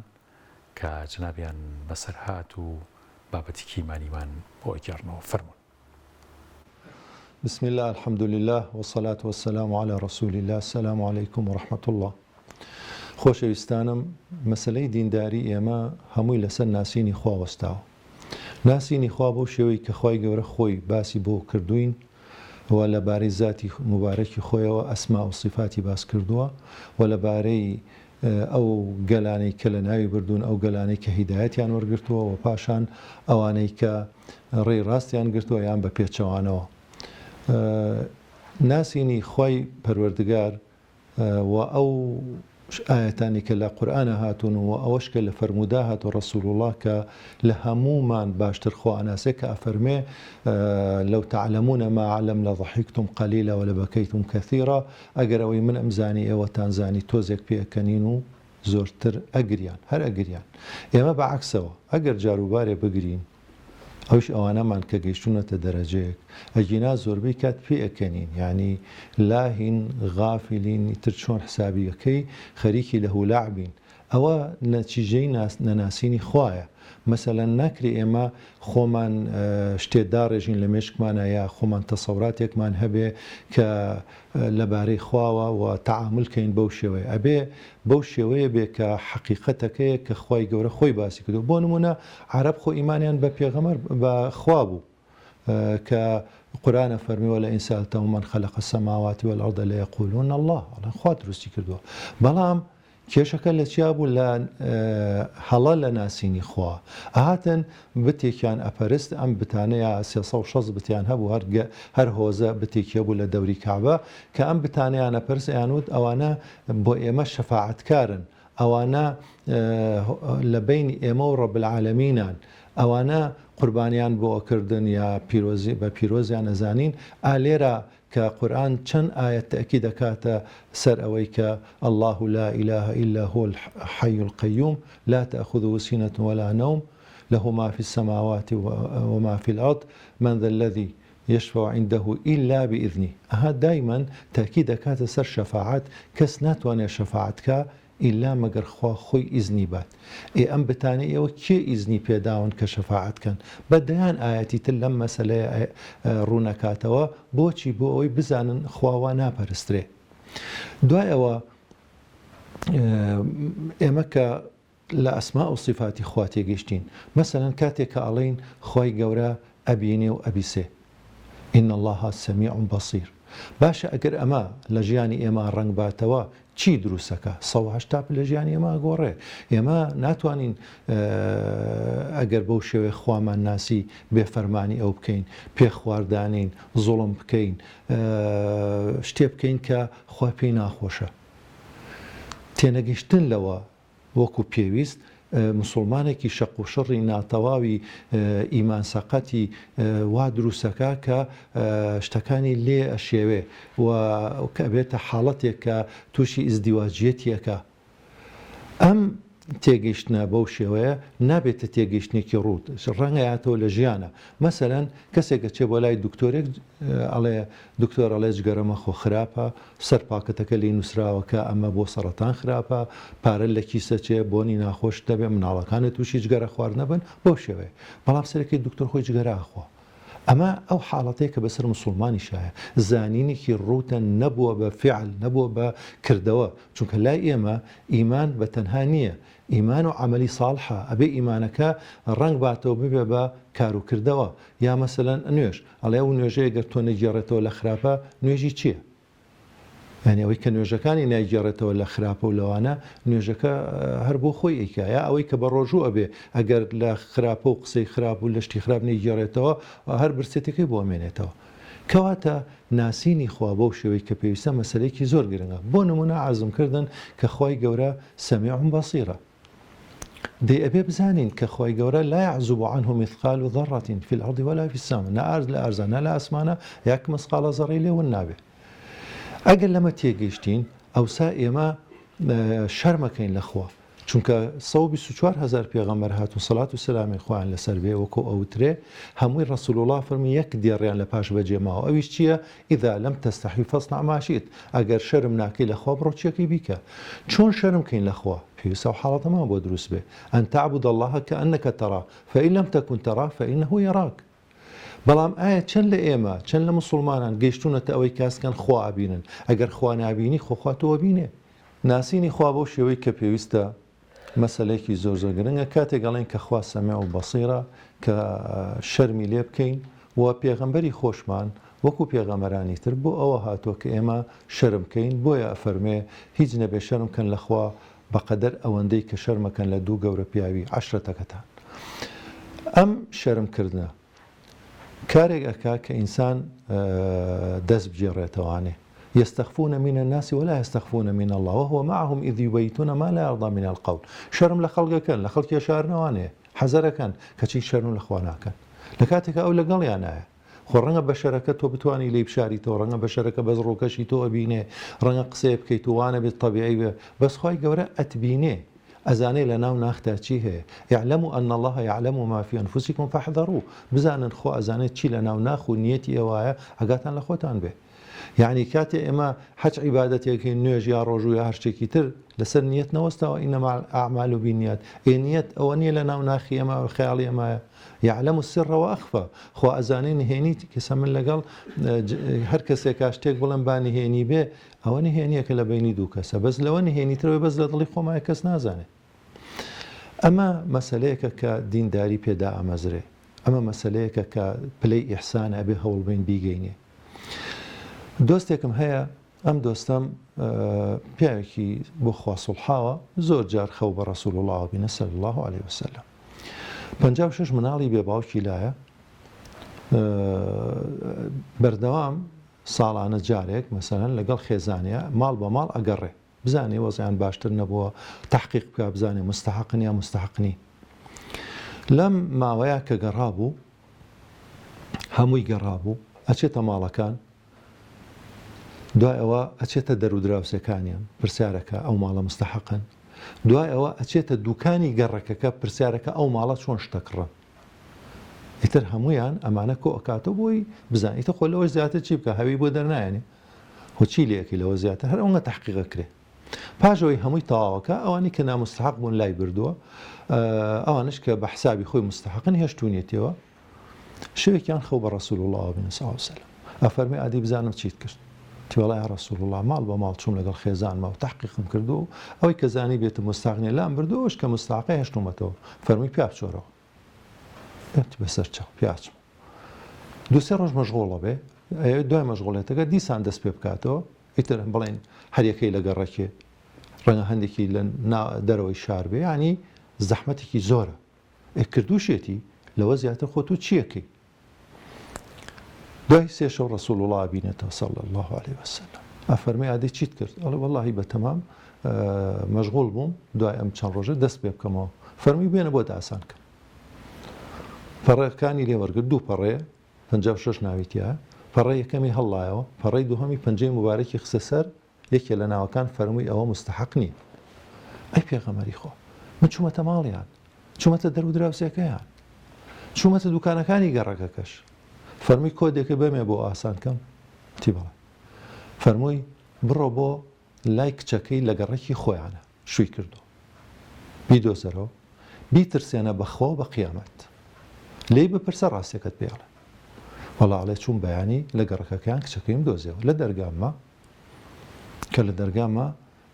کە جنابیان بەسەر هات و بابەتێکی مانیمان بۆ ئەگەڕنەوە فەرموون.
بسم الله الحمد لله والصلاة والسلام على رسول الله السلام عليكم ورحمة الله. خۆشەویستانم مەسەلەی دینداری ئێمە هەمووی لەسەر ناسینی خوا وەستاوە. ناسینی خوا بۆ شێوەی کە خوای گەورە خۆی باسی بۆ کردوین و لەبارەی زاتی مبارەکی خۆیەوە ئەسما و صفاتی باس کردووە و لەبارەی ئەو گەلانەی کە لە ناوی بردوون ئەو گەلانەی کە هیدایەتیان وەرگرتووە و پاشان ئەوانەی کە ڕێی ڕاستیان گرتووە یان بە پێچەوانەوە. ناسینی خوای پەروەردگار و ئەو ئاەتانی کە لە قورئانە هاتوون و ئەوەش کە لە فەرموودا هاتووە ڕەسوول الله کە لە هەمومان باشتر خۆ ئەناسێ کە ئەفەرمێ لەو تعلمون ما علم لضحكتم قليلا ولبكيتم كثيرا ئەگەر ئەوەی من ئەمزانی ئێوەتان زانی تۆزێک پێکەنین و زۆرتر ئەگریان هەر ئەگریان ئێمە بەعکسەوە ئەگەر جاروبارێ بگرین ئەوش ئەوانەمان کە گەیشتونەتە دەرەجەیەک ئەجینا زۆربەی کات پێ ئەکەنین یعنی لاهین غافلین تر چۆن حسابیەکەی خەریکی لە هولعبین ئەوە نەتیجەی نەناسینی خوایە. مەسەلەن ناکری ئێمە خۆمان شتێدا ڕێژین لە مێشکمانە یا خۆمان تەسەوراتێکمان هەبێ کە لەبارەی خواوە و تەعاملکەین بەو شێوەیە ئەبێ بەو شێوەیە بێ کە حەقیقەتەکەیە کە خوای گەورە خۆی باسی کردو. بۆ نمونە عەرەب خۆ ئیمانیان بە پێغەمبەر بە خوا بوو کە قورئانە فەرمیوە لە ئین سەألتەهم من خەلەق السەماوات والأرض ليقولون الله خوا دروستی کردووە. بەڵام کێشەکە لە چیا بوو لە هەڵە لە ناسینی خوا ئاهاتن بتێکیان ئەپەرست ئەم بتانەیە 360 بتیان هەبوو هەر هۆزە بتێکیە بوو لە دەوری کعبە کە ئەم بتانەیان ئەپەرست یانوت ئەوانە بۆ ئێمە شەفاعەتکارن ئەوانە لە بینی ئێمە و ڕەب العالەمینان ئەوانە قوربانیان بۆ ئەکردن یا بە پیرۆزیان ئەزانین ئالێرە کە قورئان چەند ئاەت تەئکید دەکاتە سەر ئەوەی کە الله لا إله إلا هو الحي القيوم لا تأخذه سنة ولا نوم له ما في السماوات وما في الأرض من ذا الذي يشفع عنده إلا بإذنه. ئەها دایما تأکید دەکاتە سەر شەفاعەت کەس ناتوانێت شەفاعەتکە ئیلا مەگەر خوا خۆی ئیزنی بات. ئەم بتانە ئێوە کێ ئیزنی پێداون کە شەفاعەتکەن بەدەیان ئاەتی تر لەم مەسەلەیە ڕوونەکاتەوە بۆچی بۆ ئەوەی بزانن خواوا ناپەرسترێ. دوای ئەوە ئێمە کە لە ئەسما و صفاتی خوا تێگەیشتین مەسەلەن کاتێک کە ئەڵێین خوای گەورە ئەبینێ و ئەبیسێ ئین الله سەمیع بەصیر باشە ئەگەر ئەمە لە ژیانی ئێمە ڕەنگ باتەوە چی دروستەکە 180 لە ژیانی ئێمە گۆڕێ. ئێمە ناتوانین ئەگەر بەو شێوێ خوامان ناسی بێفەرمانی ئەو بکەین پێ خواردانین زوڵم بکەین شتێ بکەین کە خوا پێی ناخۆشە. تێنەگەیشتن لەوە وەکو پێویست مسلمانێکی شەق و شەڕی ناتەواوی ئیمان سەقەتی وا دروستەکە کە شتەکانی لێ ئەشێوێ و کە بێتە حاڵەتێک کە تووشی ئیزدیواجیەتیەکە. ئەم تێگەیشتە بەو شێوەیە نابێتە تێگەیشتێکی ڕوت ڕەنگەیاتەوە لە ژیانە مەسەلەن کەسێکە چێ بۆ لای دکتۆرێک ئەڵێ دکتۆر ئەڵێ جگەرەمە خۆ خراپە سەر پاکەتەکە لی نووسراوەکە ئەمە بۆ سەرەتان خراپە پارە لە کیسە چێ بۆنی ناخۆش دەبێ مناڵەکانت تووشی جگەرە خوارد نەبن بەو شێوەیە بەڵام سەرەکەی دکتۆر خۆی جگەراخوا ئەمە ئەو حاڵەتەیە کە بەسەر مسلمانی شایە زانینێکی ڕوتە نەبووە بە فعل نەبووە بە کردەوە چونکە لای ئێمە ئیمان بە تەنها نییە ئیمان و عملی ساڵحە ئەبێ ئیمانەکە ڕنگ باتەوە ببێ بە کار و کردەوە یا مەسەلەن نوێژ ئەڵێ و نوێژەیە گەر تۆ نەگێڕێتەوە لە خراپە نوێژی چییە؟ یعنی ئەوەی کە نوێژەکانی نایگێڕێتەوە لە خراپە و لەوانە نوێژەکە هەر بۆ خۆی ئەیکایە ئەوەی کە بە ڕۆژوو ئەبێ ئەگەر لە خراپە و قسەی خراپ و لە شتی خراپ نەیگێڕێتەوە هەر برسێتەکەی بۆ ئەمێنێتەوە کەواتە ناسینی خوا بەو شێوەی کە پێویستە مەسەلەیەکی زۆر گرنگە بۆ نمونە عازمکردن کە خوای گەورە سەمیع بەصیرە دەی ئەبێ بزانین کە خوای گەورە لا يعزب عنه مثقال ذرة في الأرض ولا في السماء نە ئارز لە ئارزانە لە ئاسمانە یاک مەسقالە زەڕی لێون نابێ ئەگەر لەمە تێگەیشتین ئەوسا ئێمە شەرمەکەین لەخوا چونکە 124,000 پێغەمبەر هاتون سەڵات و سەلامی خوایان لەسەر بێ وەکو ئەوترێ هەمووی ڕەسوول الله فەرمی یەک دێڕیان لە پاش بەجێ ماوە ئەویش چییە؟ ئیذا لەم تەستەحی فەصنع ما شئت ئەگەر شەرم ناکەی لەخوا بڕۆ چیەکەی بیکە چۆن شەرمکەین لەخوا پێویستە و حاڵەتەمان بۆ دروست بێ ئەن تعبد الله كأنك تراه فإن لم تكن تراه فإنه يراك بەڵام ئایا چەند لە ئێمە چەند لە مسلمانان گەیشتونەتە ئەوەی کاسکەن خوا ئابینن ئەگەر خوا نابینی خۆخواتەوە بینێ ناسینی خوا بەو شێوەی کە پێویستە مەسەلەیەکی زۆر زۆر گرنگە کاتێک گەڵێن کە خوا سەمیع و بەصیرە کە شەرمی لێ بکەین و پێغەمبەری خۆشمان وەکو پێغەمبەرانی تر بۆ ئەوە هاتووە کە ئێمە شەرمکەین بۆیە ئەفەرمێ هیچ نەبێ شەرمکەن لەخوا بەقەدەر ئەوەندەی کە شەرمەکەن لە دوو گەورە پیاوی عەشرەتەکەتان ئەم شەرمکردنە کارێک ئەکا کە ئینسان دەست بجێڕێتەوانێ يستخفون من الناس ولا يستخفون من الله وهو معهم إذ يبيتون ما لا يرضى من القول شرم لخلقكن لخلق يشارنوانه حذركن كچی شرم لخواناکن لکاتێک ئەو لەگەڵیانایە خۆ ڕەنگە بەشەرەکە تۆ بتوانی لێ بشاریتەوە ڕەنگە بەشەرەکە بەس ڕۆکەشی تۆ ئەبینێ ڕەنگە قسێ بکەیت توانە بێت طبیعی بێ بەس خوای گەورە ئەتبینێ ئەزانەی لە ناو ناختا چی هەیە يعلم أن الله يعلم ما في أنفسكم فاحذروا بزانن خۆ ئەزانێت چی لە ناو ناخ و نیەتی ئێوایە ئەگاتان لە خۆتان بێ یعنی کاتێ ئێمە حەج عیبادەتێکی نوێژ یا ڕۆژوو یا هەر شتێکی تر لەسەر نیەت نەوەستەوە ئینەما الأعمال بالنیات نیەت ئەوە نییە لە ناو ناخی ئێمە خەیاڵی ئێمایە يعلم السر وأخفى خۆ ئەزانەی نهێنیت کەسە من لەگەڵ هەر کەسێک شتێک بڵم با نهێنی بێ ئەوە نهێنیەکە لە بینی دوو کەسە بەس لەوە نهێنیترەوەی بەس لە دڵی خۆمایە کەس نازانێت ئەمە مەسەلەیەکە کە دینداری پێدا ئامەزرێ ئەمە مەسەلەیەکە کە پلەی ئیحسانە ئەبێ هەوڵبین بیگەینێ دۆستێکم هەیە ئەم دۆستەم پیاوێکی بۆ خوا سوڵحاوە زۆر جار خەو بە ڕەسوول الله بینە سەڵ الله عليه وسلم 56 مناڵی بێ باوکی لایە بەردەوام ساڵانە جارێک مەسەلەن لەگەڵ خێزانە ماڵ بە ماڵ ئەگەڕێ بزانێ وەزیان باشتر نەبووە تحقیق بکە بزانێ مستحقن یا مستحقنی لەم ماوەیە کە گەڕابوو هەمووی گەڕابوو ئەچێتە ماڵەکان دوای ئەوە ئەچێتە دەرودراوسەکانیان پرسیارەکە ئەو ماڵە مستحقن دوای ئەوە ئەچێتە دوکانی گەڕەکەکە پرسیارەکە ئەو ماڵە چۆن شتەکڕن ئیتر هەمویان ئەمانە کۆ ئەکاتەوە بۆی بزانیتە خۆ لەوەش زیاتر چی بکە هەوی بۆ دەرنایەنێ هۆچی لەیەکی لەوە زیاتر هەر ئەوەنگە تحقیقەکرێ پاشەوەی هەمووی تەواوەکە ئەوانی کە نامستحق بوون لای بردووە ئەوانش کە بە حسابی خۆی مستحقن هێشتونێتەوە شوێکیان خەو بە ڕەسوول الله بن صلی الله علیه وسلم ئەفەرمێ ئادی بزانم چیت کرد تیوەڵای ڕەسوول الله ماڵ بە ماڵ چوم لەگەڵ خێزانمە و تحقیقم کردو ئەوەی کە زانی بێتە مستحقنێ لام بردووەش کە مستحقی هێشتومەتەوە فەرمووی پیا بچۆرەوە بەسەر چاو پیاچم دووسێ ڕۆژ مەشغوڵە بێ دوای مەشغوڵێتەکە دیسان دەست پێ بکاتەوە ئیتر بڵێن هەریەکەی لە گەڕەکێ ڕەنگە هەندێکی لە دەرەوەی شار بێ ینی زەحمەتێکی زۆرە کردوشێتی لەوە زیاتر خۆ تو چیەکەی دوای سێ شەو ڕەسوول الله بینێتەوە صلی الله عليه وسلم ئەفەرمێ ئادی چیت کرد ئەڵێ وەڵڵاهی بەتەمام مەشغوڵ بووم دوای ئەم چەند ڕۆژە دەست پێ بکەمەوە فەرمی بێنە بۆ ئاسان کە پەڕەکانی لێوەرگرت دوو پەڕەیە 56 ناویتیە پەڕەی یەکەمی هەڵڵایەوە پەڕەی دووهەمی پەنجەی مبارەکی خستە سەر یەکێ لە ناوەکان فەرمووی ئەوە مستحق نییە ئەی پێغەمبەری خۆ من چوومەتە ماڵیان، چوومەتە دەرو دراوسەکەیان، چوومەتە دوکانەکانی گەڕەکەکەش. فەرمووی کۆدێکە بەمێ بۆ ئاسانکەم تی بەڵێ، فەرمووی بڕۆ بۆ لای کچەکەی لە گەڕێکی خۆیانە شووی کردو، بیدۆزەرەوە بیترسێنە بەخوا و بە قیامەت، لێی بپرسە ڕاستێکت پێڵێ. وەڵاڵێ چوون بەیانی لە گەڕەکەکەیان کچەکەیم دۆزیەوە لە دەرگامە، کە لە دەرگامە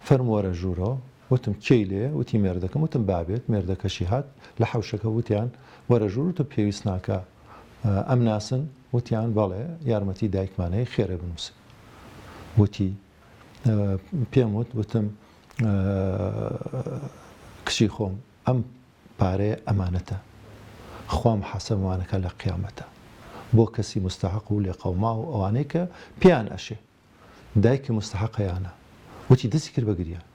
فەرمووەرە ژوورەوە وتم کەی لێ، وتی مێردەکەم، وتم بابێت، مێردەکەشی هات لە حەوشەکە وتیان وەرە ژوور، و پێویست ناکە ئەم ناسن، وتیان بەڵێ یارمەتی دایکمانەیە خێرە بنووسن. وتی پێم وتم کچی خۆم ئەم پارەیە ئەمانەتە، خوا محاسەبەوانەکە لە قیامەتە بۆ کەسی مستحق و لێ قەوما و ئەوانەی کە پێیان ئەشێ دایکی مستحقەیانە. وتی دەستی کرد بە گریان،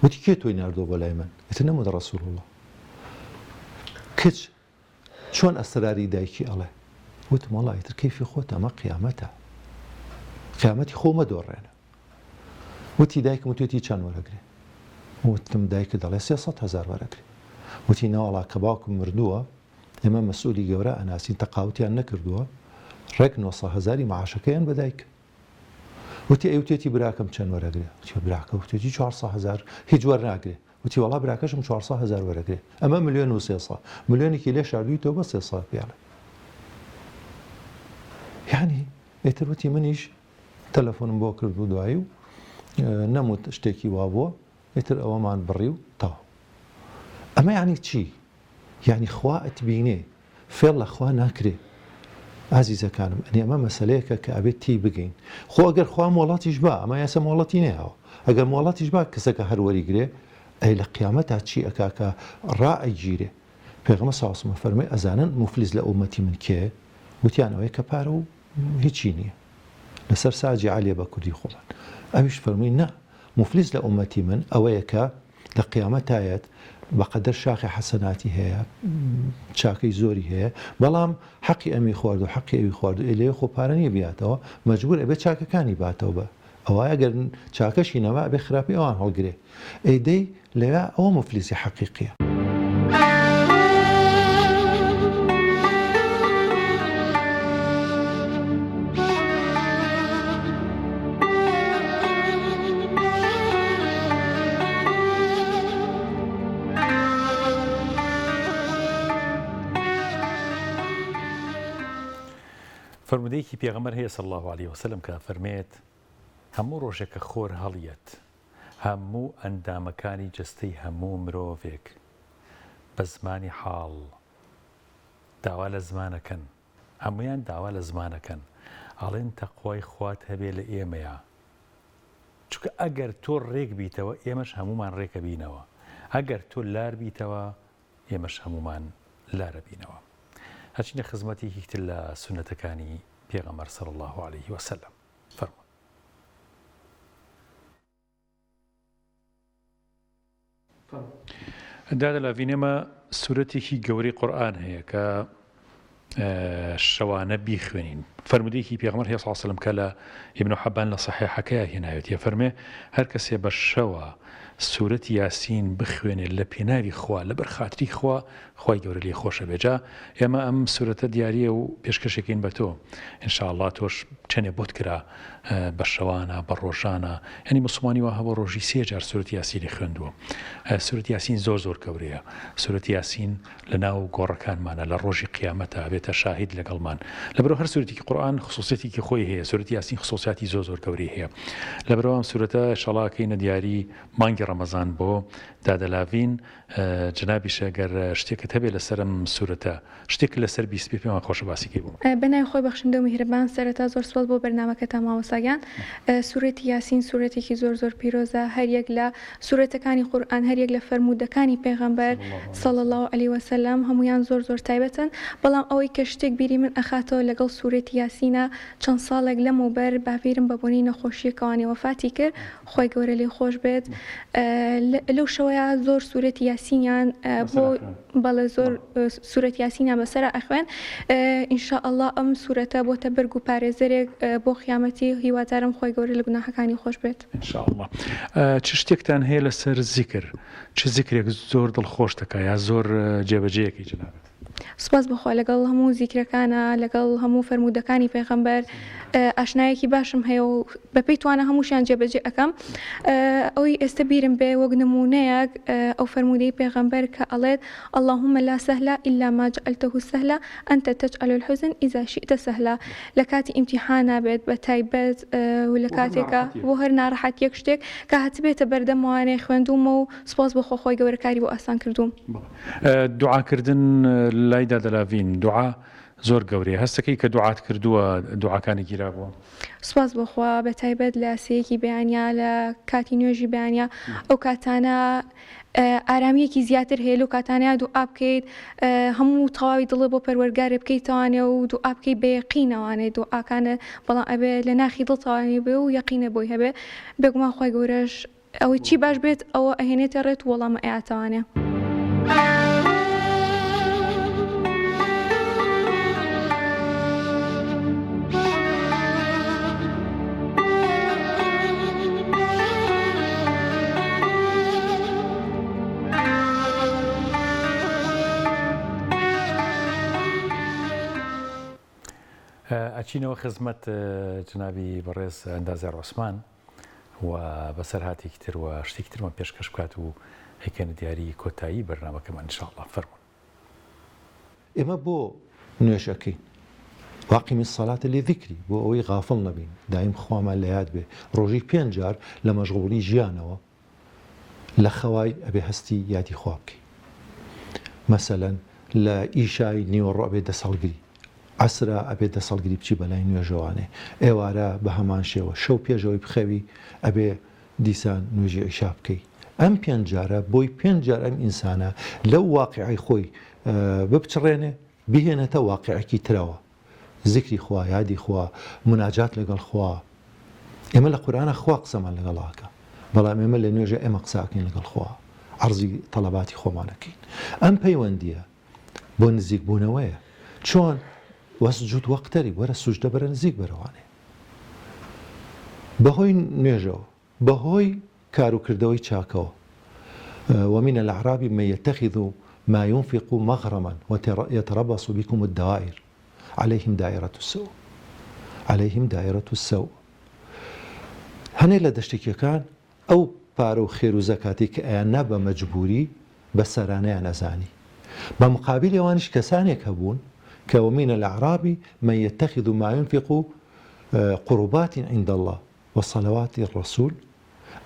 وتی کێ تۆی ناردۆ بۆ لای من؟ ئیتر نەمووە ڕەسوول الله، کچ چۆن ئەسراری دایکی ئەڵێ؟ وتم وەڵا ئیتر کەیفی خۆت ئەمە قیامەتە، قیامەتی خۆمە دۆڕێنە. وتی دایکم وتێتی چەند وەرەگرێ؟ وتم دایکە دەڵێ 300,000 وەرەگرێ. وتی نەوەڵا کە باوکم مردووە ئێمە مەسئولی گەورە ئەناسین تەقاوتیان نەکردووە، ڕێک 900,000 معاشەکەیان بە دایک. وتی ئەوتێتی براکەم چەند وەرەگرێ؟ وتی براکە وتێتی 400,000 هیچ وەرناگرێ. وتی وەڵا براکەشم 400,000 وەرەگرێ، ئەمە 1,300,000 ملیۆنێکی لێ شاردوویتەوە بە 300 پیاڵێ. یعنی ئێتر وتی منیش تەلەفۆنم بۆ کرد و دوایی و نەموت شتێکی وا بووە، ئێتر ئەوەمان بڕی و تاو. ئەمە یعنی چی؟ یعنی خوا ئەتبینێ فێڵ لە خوا ناکرێ. ئازیزەکانم ئەنی ئەمە مەسەلەیەکە کە ئەبێت تی بگەین. خۆ ئەگەر خوا مۆڵاتیش با، ئەمە یاسە مۆڵەتی نەیەوە، ئەگەر مۆڵاتیش با کەسەکە هەروەریگرێ ئەی لە قیامەتا چی ئەکاکە ڕائەیگیرێ. پێغەمبەر صلی الله علیه و سلم فەرمووی ئەزانن موفلیس لە ئومەتی من کێ؟ وتیان ئەوەی کە پارە و هیچی نییە لەسەر ساجی عالیە بە کوردی خۆمان. ئەویش فەرمووی نا، موفلیس لە ئومەتی من ئەوەیە کە لە قیامەتایەت بەقەدەر شاخی حەسەناتی هەیە، چاکەی زۆری هەیە، بەڵام حەقی ئەمی خوارد و حەقی ئەوی خوارد و لێ خۆ پارە نییە بیاتەوە، مەجبور ئەبێت چاکەکانی باتەوە بە ئەوە، ئەگەر چاکەشی نەما ئەبێ خراپی ئەوان هەڵگرێ. ئەیدەی لەوێ ئەوە موفلیسی حەقیقیە.
فرمودەیەکی پێغەمبەر هەیە صلی الله عليه وسلم کە فەرمێت هەموو ڕۆژێک کە خۆر هەڵیەت هەموو ئەندامەکانی جستەی هەموو مرۆڤێک بە زمانی حاڵ داوا لە زمانەکەن، هەمویان داوا لە زمانەکەن، ئەڵێن تەقوای خوات هەبێ لە ئێمەیە، چونکە ئەگەر تۆ ڕێک بیتەوە ئێمەش هەمومان ڕێکە بینەوە، ئەگەر تۆ لار بیتەوە ئێمەش هەمومان لارە بینەوە. هەچینە خزمەتێکی تر لە سونەتەکانی پێغەمبەر صلی الله عليه وسلم. فەرمووی دادەلاڤینێمە سورەتێکی گەورەی قورئان هەیە کە شەوانە بیخوێنین. فەرمودەیەکی پێغەمبەر هەیە صلی الله عليه وسلم کە لە ئیبن حەبان لە صەحیحەکەیە هێناوێت، فەرمێ هەر کەسێ بە شەوە سورەتی یاسین بخوێنێت لە پێناوی خوا لەبەر خاتری خوا، خوای گەورە لێ خۆشە بێجا. ئێمە ئەم سورەتە دیارە و پێشکەشێکین بە تۆ، ئینشاءالله تۆش چەندێ بۆت کرا بە شەوانە بە ڕۆژانە، ینی موسڵمانی وا هەبوو ڕۆژی 3 جار سورەتی یاسینی خوێندووە. سورەتی یاسین زۆر گەورەیە. سورەتی یاسین لە ناو گۆڕەکانمانە، لە ڕۆژی قیامەتە بێتە شاهید لەگەڵمان. لەبەرەوە هەر سورەتێکی قورئان خصوصیەتێکی خۆی هەیە، سورەتی یاسین خصوصیاتی زۆر گەورەی هەیە. لەبەرەوە ئەم سورەتە ئینشاءالله کەینە دیاری مانگی ڕەمەزان بۆ دادەلاڤین. جنابیش ئەگەر شتێکت هەبێ لەسەرم سورەتە، شتێک لەسەر بیست پێ پێمان خۆشە باسیکەی بوو.
بەنای خۆی بەخشندە و میهرەبان، سەرەتا زۆر سوپاس بۆ بەرنامەکەتان مامۆستاگیان. سورەتی یاسین سورەتێکی زۆر پیرۆزە، هەر یەک لە سورەتەکانی قورئان، هەر یەک لە فەرمودەکانی پێغەمبەر صلی الله عليه وسلم هەمویان زۆر تایبەتن. بەڵام ئەوەی کە شتێک بیری من ئەخاتەوە لەگەڵ سورەتی یاسینە، چەند ساڵێک لەمەوبەر باپیرم بەبوونی نەخۆشیەکەوانی وەفاتی کرد، خۆی گەورە لێ خۆش بێت. لەو شەوە ئەوەیە زۆر سوورەتی یاسینیان بۆ بەڵێ زۆر سوورەتی یاسینیان بەسەر ئەخوێن ئینشاءالله ئەم سوورەتە بۆتە بەرگ و پارێزەرێک بۆ خیامەتی هیوادارم خۆی گەورە لە گوناحەکانی خۆش بێت
ئینشاءالله. چ شتێکتان هەیە لەسەر زیکر؟ چ زیکرێک زۆر دڵخۆش دەکا یا زۆر جێبەجێیەکی جنابێت؟
سپاس بخوا لەگەڵ هەموو زیکرەکانە لەگەڵ هەموو فەرمودەکانی پێغەمبەر ئاشنایەکی باشم هەیە و بەپێی توانە هەمووشیان جێبەجێ ئەەکەم ئەوەی ئێستا بیرم بێ وەک نمونەیەک ئەو فەرمودەی پێغەمبەر کە ئەڵێت اللهم لا سهلا إلا ما جعلته سهلا أنت تجعل الحزن إذا شئت سهلا لە کاتی ئیمتیحانە بێت بە تایبەت و لە کاتێکە بۆ هەر ناڕەحەتیەک شتێک کە هاتبێتە بەردەموانەیە خوێندومە و سپاس بخۆ خۆی گەورەکاری بۆ ئاسان کردوم.
دوعاکردن لایدا دەلاڤین دوعا زۆر گەورەیە هەستەکەی کە دوعات کردووە دوعاکانی گیرا بووە.
سپاس بخوا بە تایبەت لە سەیەکی بەیانیا لە کاتی نوێژی بەیانیا ئەو کاتانە ئارامیەکی زیاتر هەیە لەو کاتانەیە دوعا بکەیت هەموو تەواوی دڵێ بۆ پەروەردگارێ بکەیتەوانێ و دوعا بکەیت بە یەقینەوانێ دوعاکانە بەڵام ئەبێ لە ناخی دڵتەوانی بێ و یەقینە بۆی هەبێ بێگومان خۆی گەورەش ئەوەی چی باش بێت ئەوە ئەهێنێتە ڕێت وەڵامە ئەیاتەوانێ.
ئەچینەوە خزمەت جنابی بەڕێز ئەندازیار عوسمان و بەسەر هاتێکی تر و شتێکی ترمان پێشکەش بکات و هیکەنە دیاری کۆتایی بەرنامەکەمان ئینشاءالله فەرموون.
ئێمە بۆ نوێژەکەین واقیمی سەڵاتە لێ ذیکری بۆ ئەوەی غافڵ نەبین دایم خوامان لە یاد بێ ڕۆژی 5 جار لە مەشغوڵی ژیانەوە لە خەوای ئەبێ هەستی یادی خوا بکەی مەسەلەن لە ئیشای نیوەڕۆ ئەبێ دەسەڵگری عسرە ئەبێت دەسەڵگری بچی بەلای نوێژەوانێ ئێوارە بە هەمان شێوە شەو پێشەوەی بخەوی ئەبێ دیسان نوێژی ئیشا بکەی ئەم 5 جارە بۆی 5 جار ئەم ئینسانە لەو واقعی خۆی بپچڕێنێ بهێنێتە واقعەکی ترەوە ذکری خوا یادی خوا مناجات لەگەڵ خوا ئێمە لە قورئانە خوا قسەمان لەگەڵاکە بەڵام ئێمە لە نوێژە ئێمە قساکەین لەگەڵ خوا عەرزی تەڵەباتی خۆمانەکەین ئەم پەیوەندیە بۆ نزیک بوونەوەیە چۆن وەسجود وەقتەری وەرە سوژدە بەرە نزیک بەرەوانێ بەهۆی نوێژەوە بەهۆی کاروکردەوەی چاکەوە ومن الأعراب من يتخذ ما ينفق مغرما ويتربص بكم الدوائر عليهم دائرة السوء عليهم دائرة السوء هەنێ لە دەشتێکیەکان ئەو پارە و خێر و زەکاتی کە ئەیاننا بە مەجبوری بە سەرانەیان نەزانی بە مقابل ئەوانش کەسانێک هەبوون ومن الأعراب من يتخذ ما ينفق قربات عند الله وصلوات الرسول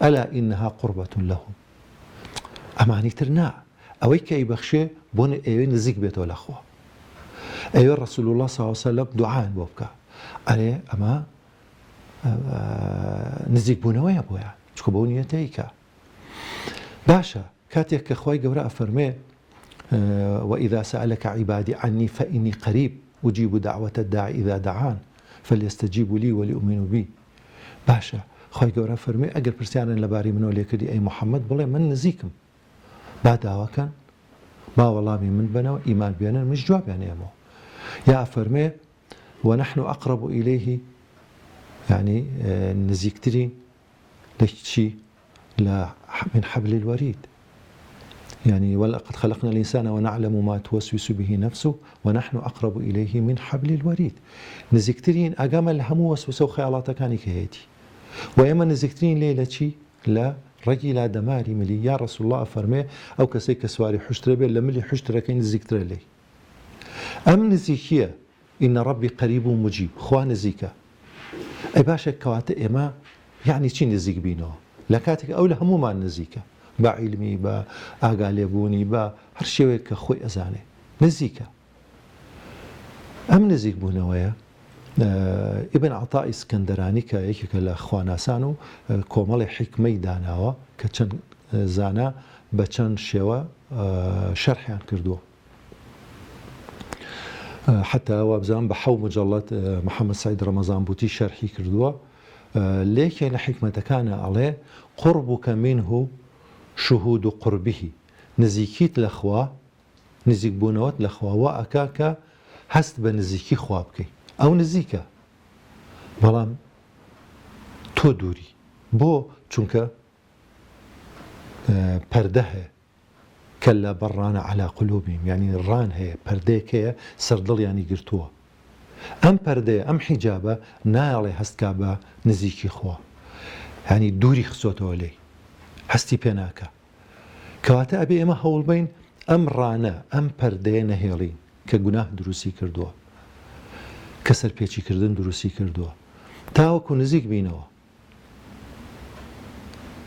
ألا إنها قربة لهم ئەمانی تر نا ئەوەی کە ئەیبەخشێ بۆ ئێوەی نزیک بێتەوە لەخوا ئەوێ ڕەسوول الله صلی الله عليه وسلم دوعایان بۆ بکە ئەرێ ئەمە نزیک بوونەوەیە بۆیان چکە بەو نیەتەیکە باشە کاتێک کە خوای گەورە ئەفەرمێ وإذا سألك عبادي عني فإني قريب أجيب دعوة الداعي إذا دعان فليستجيبوا لي وليؤمنوا بي باشا خوای گەورە فەرمێ ئەگەر پرسیانن لەباری منەوە لێکردی ئەی محەممەد بڵێ من نزیکم با داواکەن با وەڵامی من بنەوە ئیمان بێنن مش جوابیان ئێمەوە یا فەرمێ ونحن أقرب إليه يعني نزیکترین لە چی من حبل الوريد يعني ولقد خلقنا الإنسان ونعلم ما توسوس به نفسه ونحن أقرب إليه من حبل الوريد نزيكترين أقام الهمو وسوسو خيالاتك كاني كهيتي وإما نزيكترين ليلة شي لا رجل دماري ملي يا رسول الله أفرمي أو كسيك سواري حشتر بي لملي حشتر كين نزيكتر لي أم نزيكية إن ربي قريب مجيب خوا نزيكا أي باشا كواتي إما يعني شي نزيك بينه لكاتك أو لهمو ما نزيكا با علمی با ئاگالێبوونی با هەر شێوەیە کە خۆی ئەزانێ نزیکە ئەم نزیک بوونەوەیە ئیبن عەتای ئیسکەندەرانی کە یەکێکە لە خواناسان و کۆمەڵی حیکمەی داناوە کە چەند زانا بە چەند شێوە شەرحیان کردووە حتى وابزان بحو مجلات محمد سعيد رمضان بوتي شرحي كردووە لێکێ لە حیکمەتەکانە ئەڵێ قربك منه شهود قربه نزیکیت لەخوا نزیک بوونەوەت لەخوا وا ئەکا کە هەست بە نزیکی خوا بکەیت ئەو نزیکە بەڵام تۆ دووری بۆ چونکە پەردە هەیە کەلا بەڕانە عەلا قولوبهم یعنی ڕان هەیە پەردەیەک هەیە سەردڵیانی گرتووە ئەم پەردەیە ئەم حیجابە نایەڵێ هەستکا بە نزیکی خوا یعنی دووری خچۆتەوە لێی هەستی پێ ناکە کەواتە ئەبێ ئێمە هەوڵ بین ئەم ڕانە ئەم پەردەیە نەهێڵین کە گوناه دروستی کردووە کە سەرپێچیکردن دروستی کردووە تاوەکو نزیک بینەوە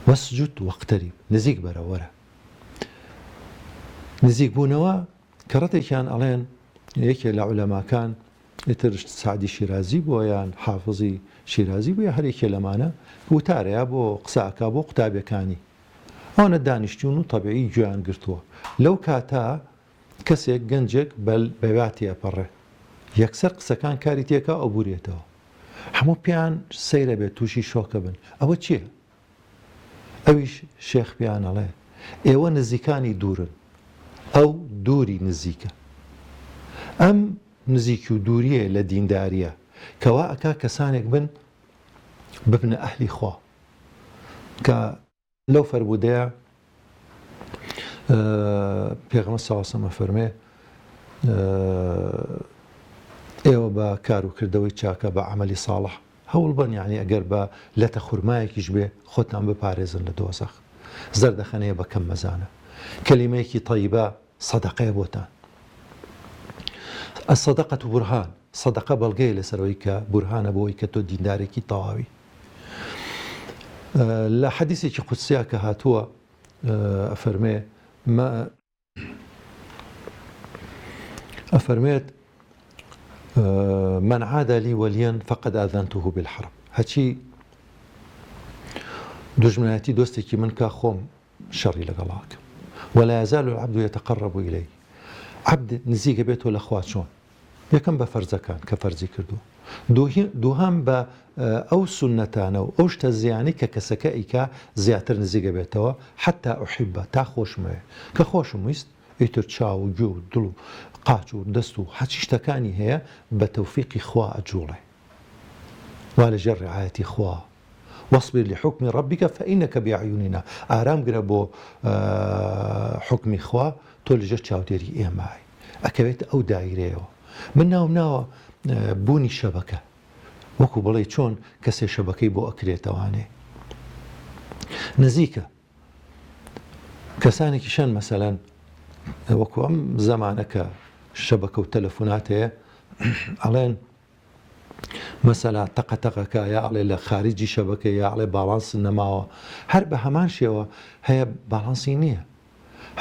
وەسجود وەقتەریب نزیک بەرەوەرە نزیک بوونەوە کە ڕەتێکیان ئەڵێن یەکێک لە عولەماکان ئیتر سعدی شیرازی بووە یان حافظی شیرازی بووە هەرێکێ لەمانە وتارەیە بۆ قسەکە بۆ قوتابیەکانی ئەوانە دانیشتوون و تەبیعی گوێیان گرتووە لەو کاتا کەسێک گەنجێک بەواتیە پەڕێ یەکسەر قسەکان کاری تێکا ئەو بورێتەوە هەموو پیان سەیرە بێت تووشی شۆکە بن ئەوە چییە؟ ئەویش شێخ پیان ئەڵێ ئێوە نزیکانی دوورن ئەو دووری نزیکە ئەم نزیکی و دووریە لە دینداریە کەوا ئەکا کەسانێک بن ببنە ئەهلی خوا کە لەو فەرمودەیە پێغەمبەر سەڵڵەهو عەلەیهی وسەلەم فەرمێ ئێوە بە کاروکردەوەی چاکە بە عەمەلی ساڵح هەوڵ بن یعنی ئەگەر بە لەتە خورمایەکیش بێ خۆتان بپارێزن لە دۆزەخ زەردەخەنەیە بە کەم مەزانە کەلیمەیەکی تەیبە سەدەقەیە بۆتان الصدقة برهان صدقة بەڵگەیە لەسەرەوەی کە بورهانە بۆەوەی کە تۆ دیندارێکی تەواوی لە حەدیثێکی قودسیە کە هاتووە ئەفەرمێت من عاد لي وليا فقد آذنته بالحرب هەچی دوژمنایەتی دۆستێکی من کا خۆم شەڕی لەگەڵاکە ولا يزال العبد يتقرب إليه عبد نزیکە بێتەوە لە خوا چۆن یەکەم بە فەرزەکان کە فەرزی کردو دووهەم بە ئەو سونەتانە و ئەو شتە زیانی کە کەسەکە ئیکا زیاتر نزیکە بێتەوە حتا ئوحیبە تا خۆشمەوێ کە خۆشم ویست ئیتر چاو و گوێ و دڵ و قاچ و دەست و هەچی شتەکانی هەیە بە تەوفیقی خوا ئەجوڵێ وا لەژێر ڕعایەتی خوا واصبر لحكم ربك فإنك بأعيننا ئارام گرە بۆ حکمی خوا تۆ لەژێر چاودێری ئێمای ئەکەوێت ئەو دایرەیەوە من ناوە بوونی شەبەکە وەکو بڵێ چۆن کەسێ شەبەکەی بۆ ئەکرێتەوانێ نزیکە کەسانێکی شەن مەسەلەن وەکو ئەم زەمانەکە شەبەکە و تەلەفۆنات هەیە ئەڵێن مەسەلا تەقەتەقەکە یا ئەڵێ لە خارجی شەبەکە یا ئەڵێ باڵانس نەماوە هەر بە هەمان شێوە هەیە باڵانسی نییە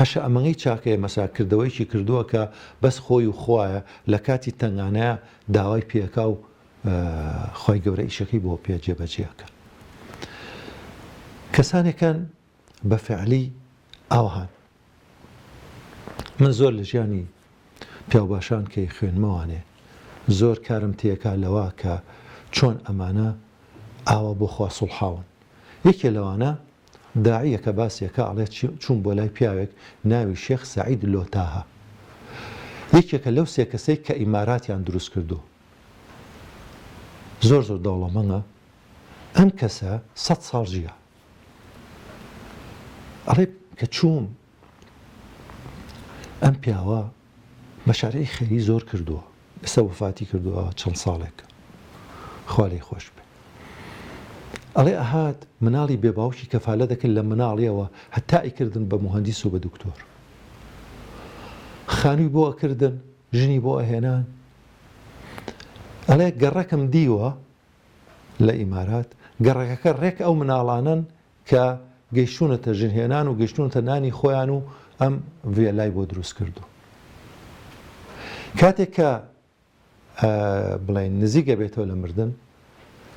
هەشە ئەمەی چاکەیە مەساکردەوەیکی کردووە کە بەس خۆی و خوایە لە کاتی تەنگانەیە داوای پێکا و خۆی گەورە ئیشەکەی بۆ پێ جێبەجێەکە کەسانێکان بە فعلی ئاوهان من زۆر لە ژیانی پیاوباشان کەی خوێنمەوانێ زۆر کارم تێکا لەوە کە چۆن ئەمانە ئاوە بۆ خوا سوڵحاون یەکێ لەوانە داعیە کە باسیەکە ئەڵێ چوون بۆ لای پیاوێک ناوی شێخ سەعید لۆتاها یەکێکە لەو سێ کەسەی کە ئیماراتیان دروست کردو زۆر دەوڵەمەندە ئەم کەسە 100 ساڵ ژیە ئەڵێ کە چووم ئەم پیاوە مەشارەی خەیری زۆر کردووە ئێستا وفاتی کردووە چەند ساڵێک خوا لێی خۆش بێ ئەڵێ ئەهات مناڵی بێباوکی کەفالە دەکرد لە مناڵیەوە هەتای کردن بە موهەندیس و بە دکتۆر خانووی بۆ ئەکردن ژنی بۆ ئەهێنان ئەڵێ گەڕەکەم دیوە لە ئیمارات گەڕەکەکە ڕێک ئەو مناڵانن کە گەیشتونەتە ژنهێنان و گەیشتونەتە نانی خۆیان و ئەم ڤێلای بۆ دروست کردو کاتێک کە بڵێن نزیکە بێتەوە لە مردن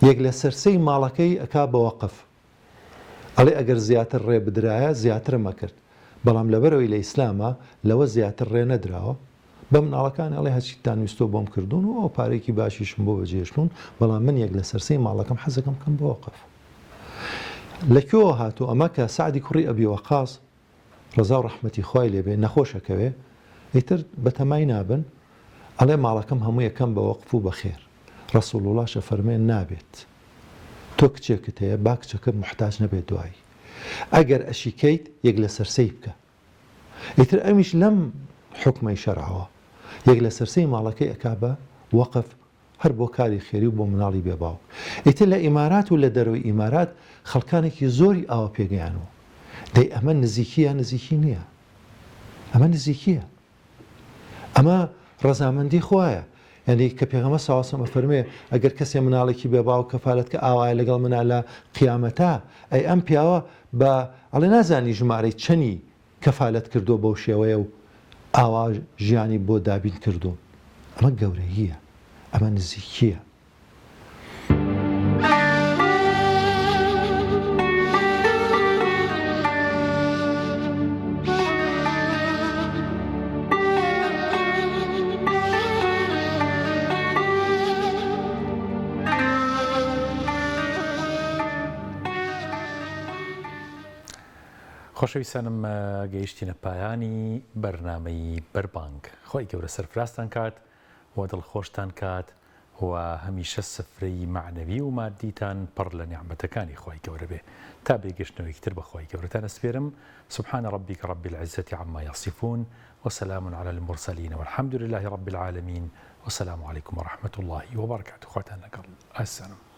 یەک لە سەرسەی ماڵەکەی ئەکا بە وەقف ئەڵێ ئەگەر زیاتر ڕێ بدرایە زیاترە مەکرد بەڵام لەبەرەوەی لە ئیسلامە لەوە زیاتر ڕێ نەدراوە بە مناڵەکان ئەڵێ هەچیتان ویستۆ بۆم کردوون و ئەو پارێکی باشیشم بۆ بەجێشتون بەڵام من یەک لە سەرسەی ماڵەکەم حەزەکەم بکەم بە وەقف لەکوێوە هاتوو ئەمە کە سعدی کوڕی ئەبی وەقاص ڕەزا و ڕەحمەتی خوای لێبێ نەخۆشەکەوێ ئیتر بەتەمای نابن ئەڵێ ماڵەکەم هەموو یەکەم بە وەقف و بەخێر ڕەسوڵ وڵاشە فەرمێن نابێت تۆ کچێکت هەیە با کچەکە محتاج نەبێت دوایی ئەگەر ئەشیکەیت یەک لە سەرسەی بکە ئیتر ئەمیش لەم حکمەی شەرعەوە یەک لە سەرسەی ماڵەکەی ئەکا بە وەقف هەر بۆ کاری خێری و بۆ مناڵی بێباو ئیتر لە ئیمارات و لە دەرەوەی ئیمارات خەڵکانێکی زۆری ئاوە پێگەیانەوە دەی ئەمە نزیکیە نزیکی نییە ئەمە نزیکیە ئەمە ڕەزامەندی خوایە یعنی کە پێغەمبەر سەڵڵاهو عەلەیهی وسەلەم فەرمێ ئەگەر کەسێ مناڵێکی بێباو کەفالەت کە ئاوایە لەگەڵ منە لە قیامەتە ئەی ئەم پیاوە بە ئەڵێ نازانی ژمارەی چەنی کەفالەت کردو بەو شێوەیە و ئاوا ژیانی بۆ دابین کردو ئەمە گەورەییە ئەمە نزیکیە
خۆشەویستانم گەیشتینە پایانی بەرنامەی بەربانگ خۆی گەورە سەرفراستان کات و دڵخۆشتان کات و هەمیشە سفرەی معنەوی و مادیتان پڕ لە نیعمەتەکانی خۆی گەورە بێ تا بێگەشتنەوەی تر بەخۆی گەورەتان ئەسپێرم سبحان ربك رب العزة عما يصفون وسلام على المرسلين والحمد لله رب العالمين والسلام عليكم ورحمة الله وبركاته خواتان لەگەڵ ئاسانم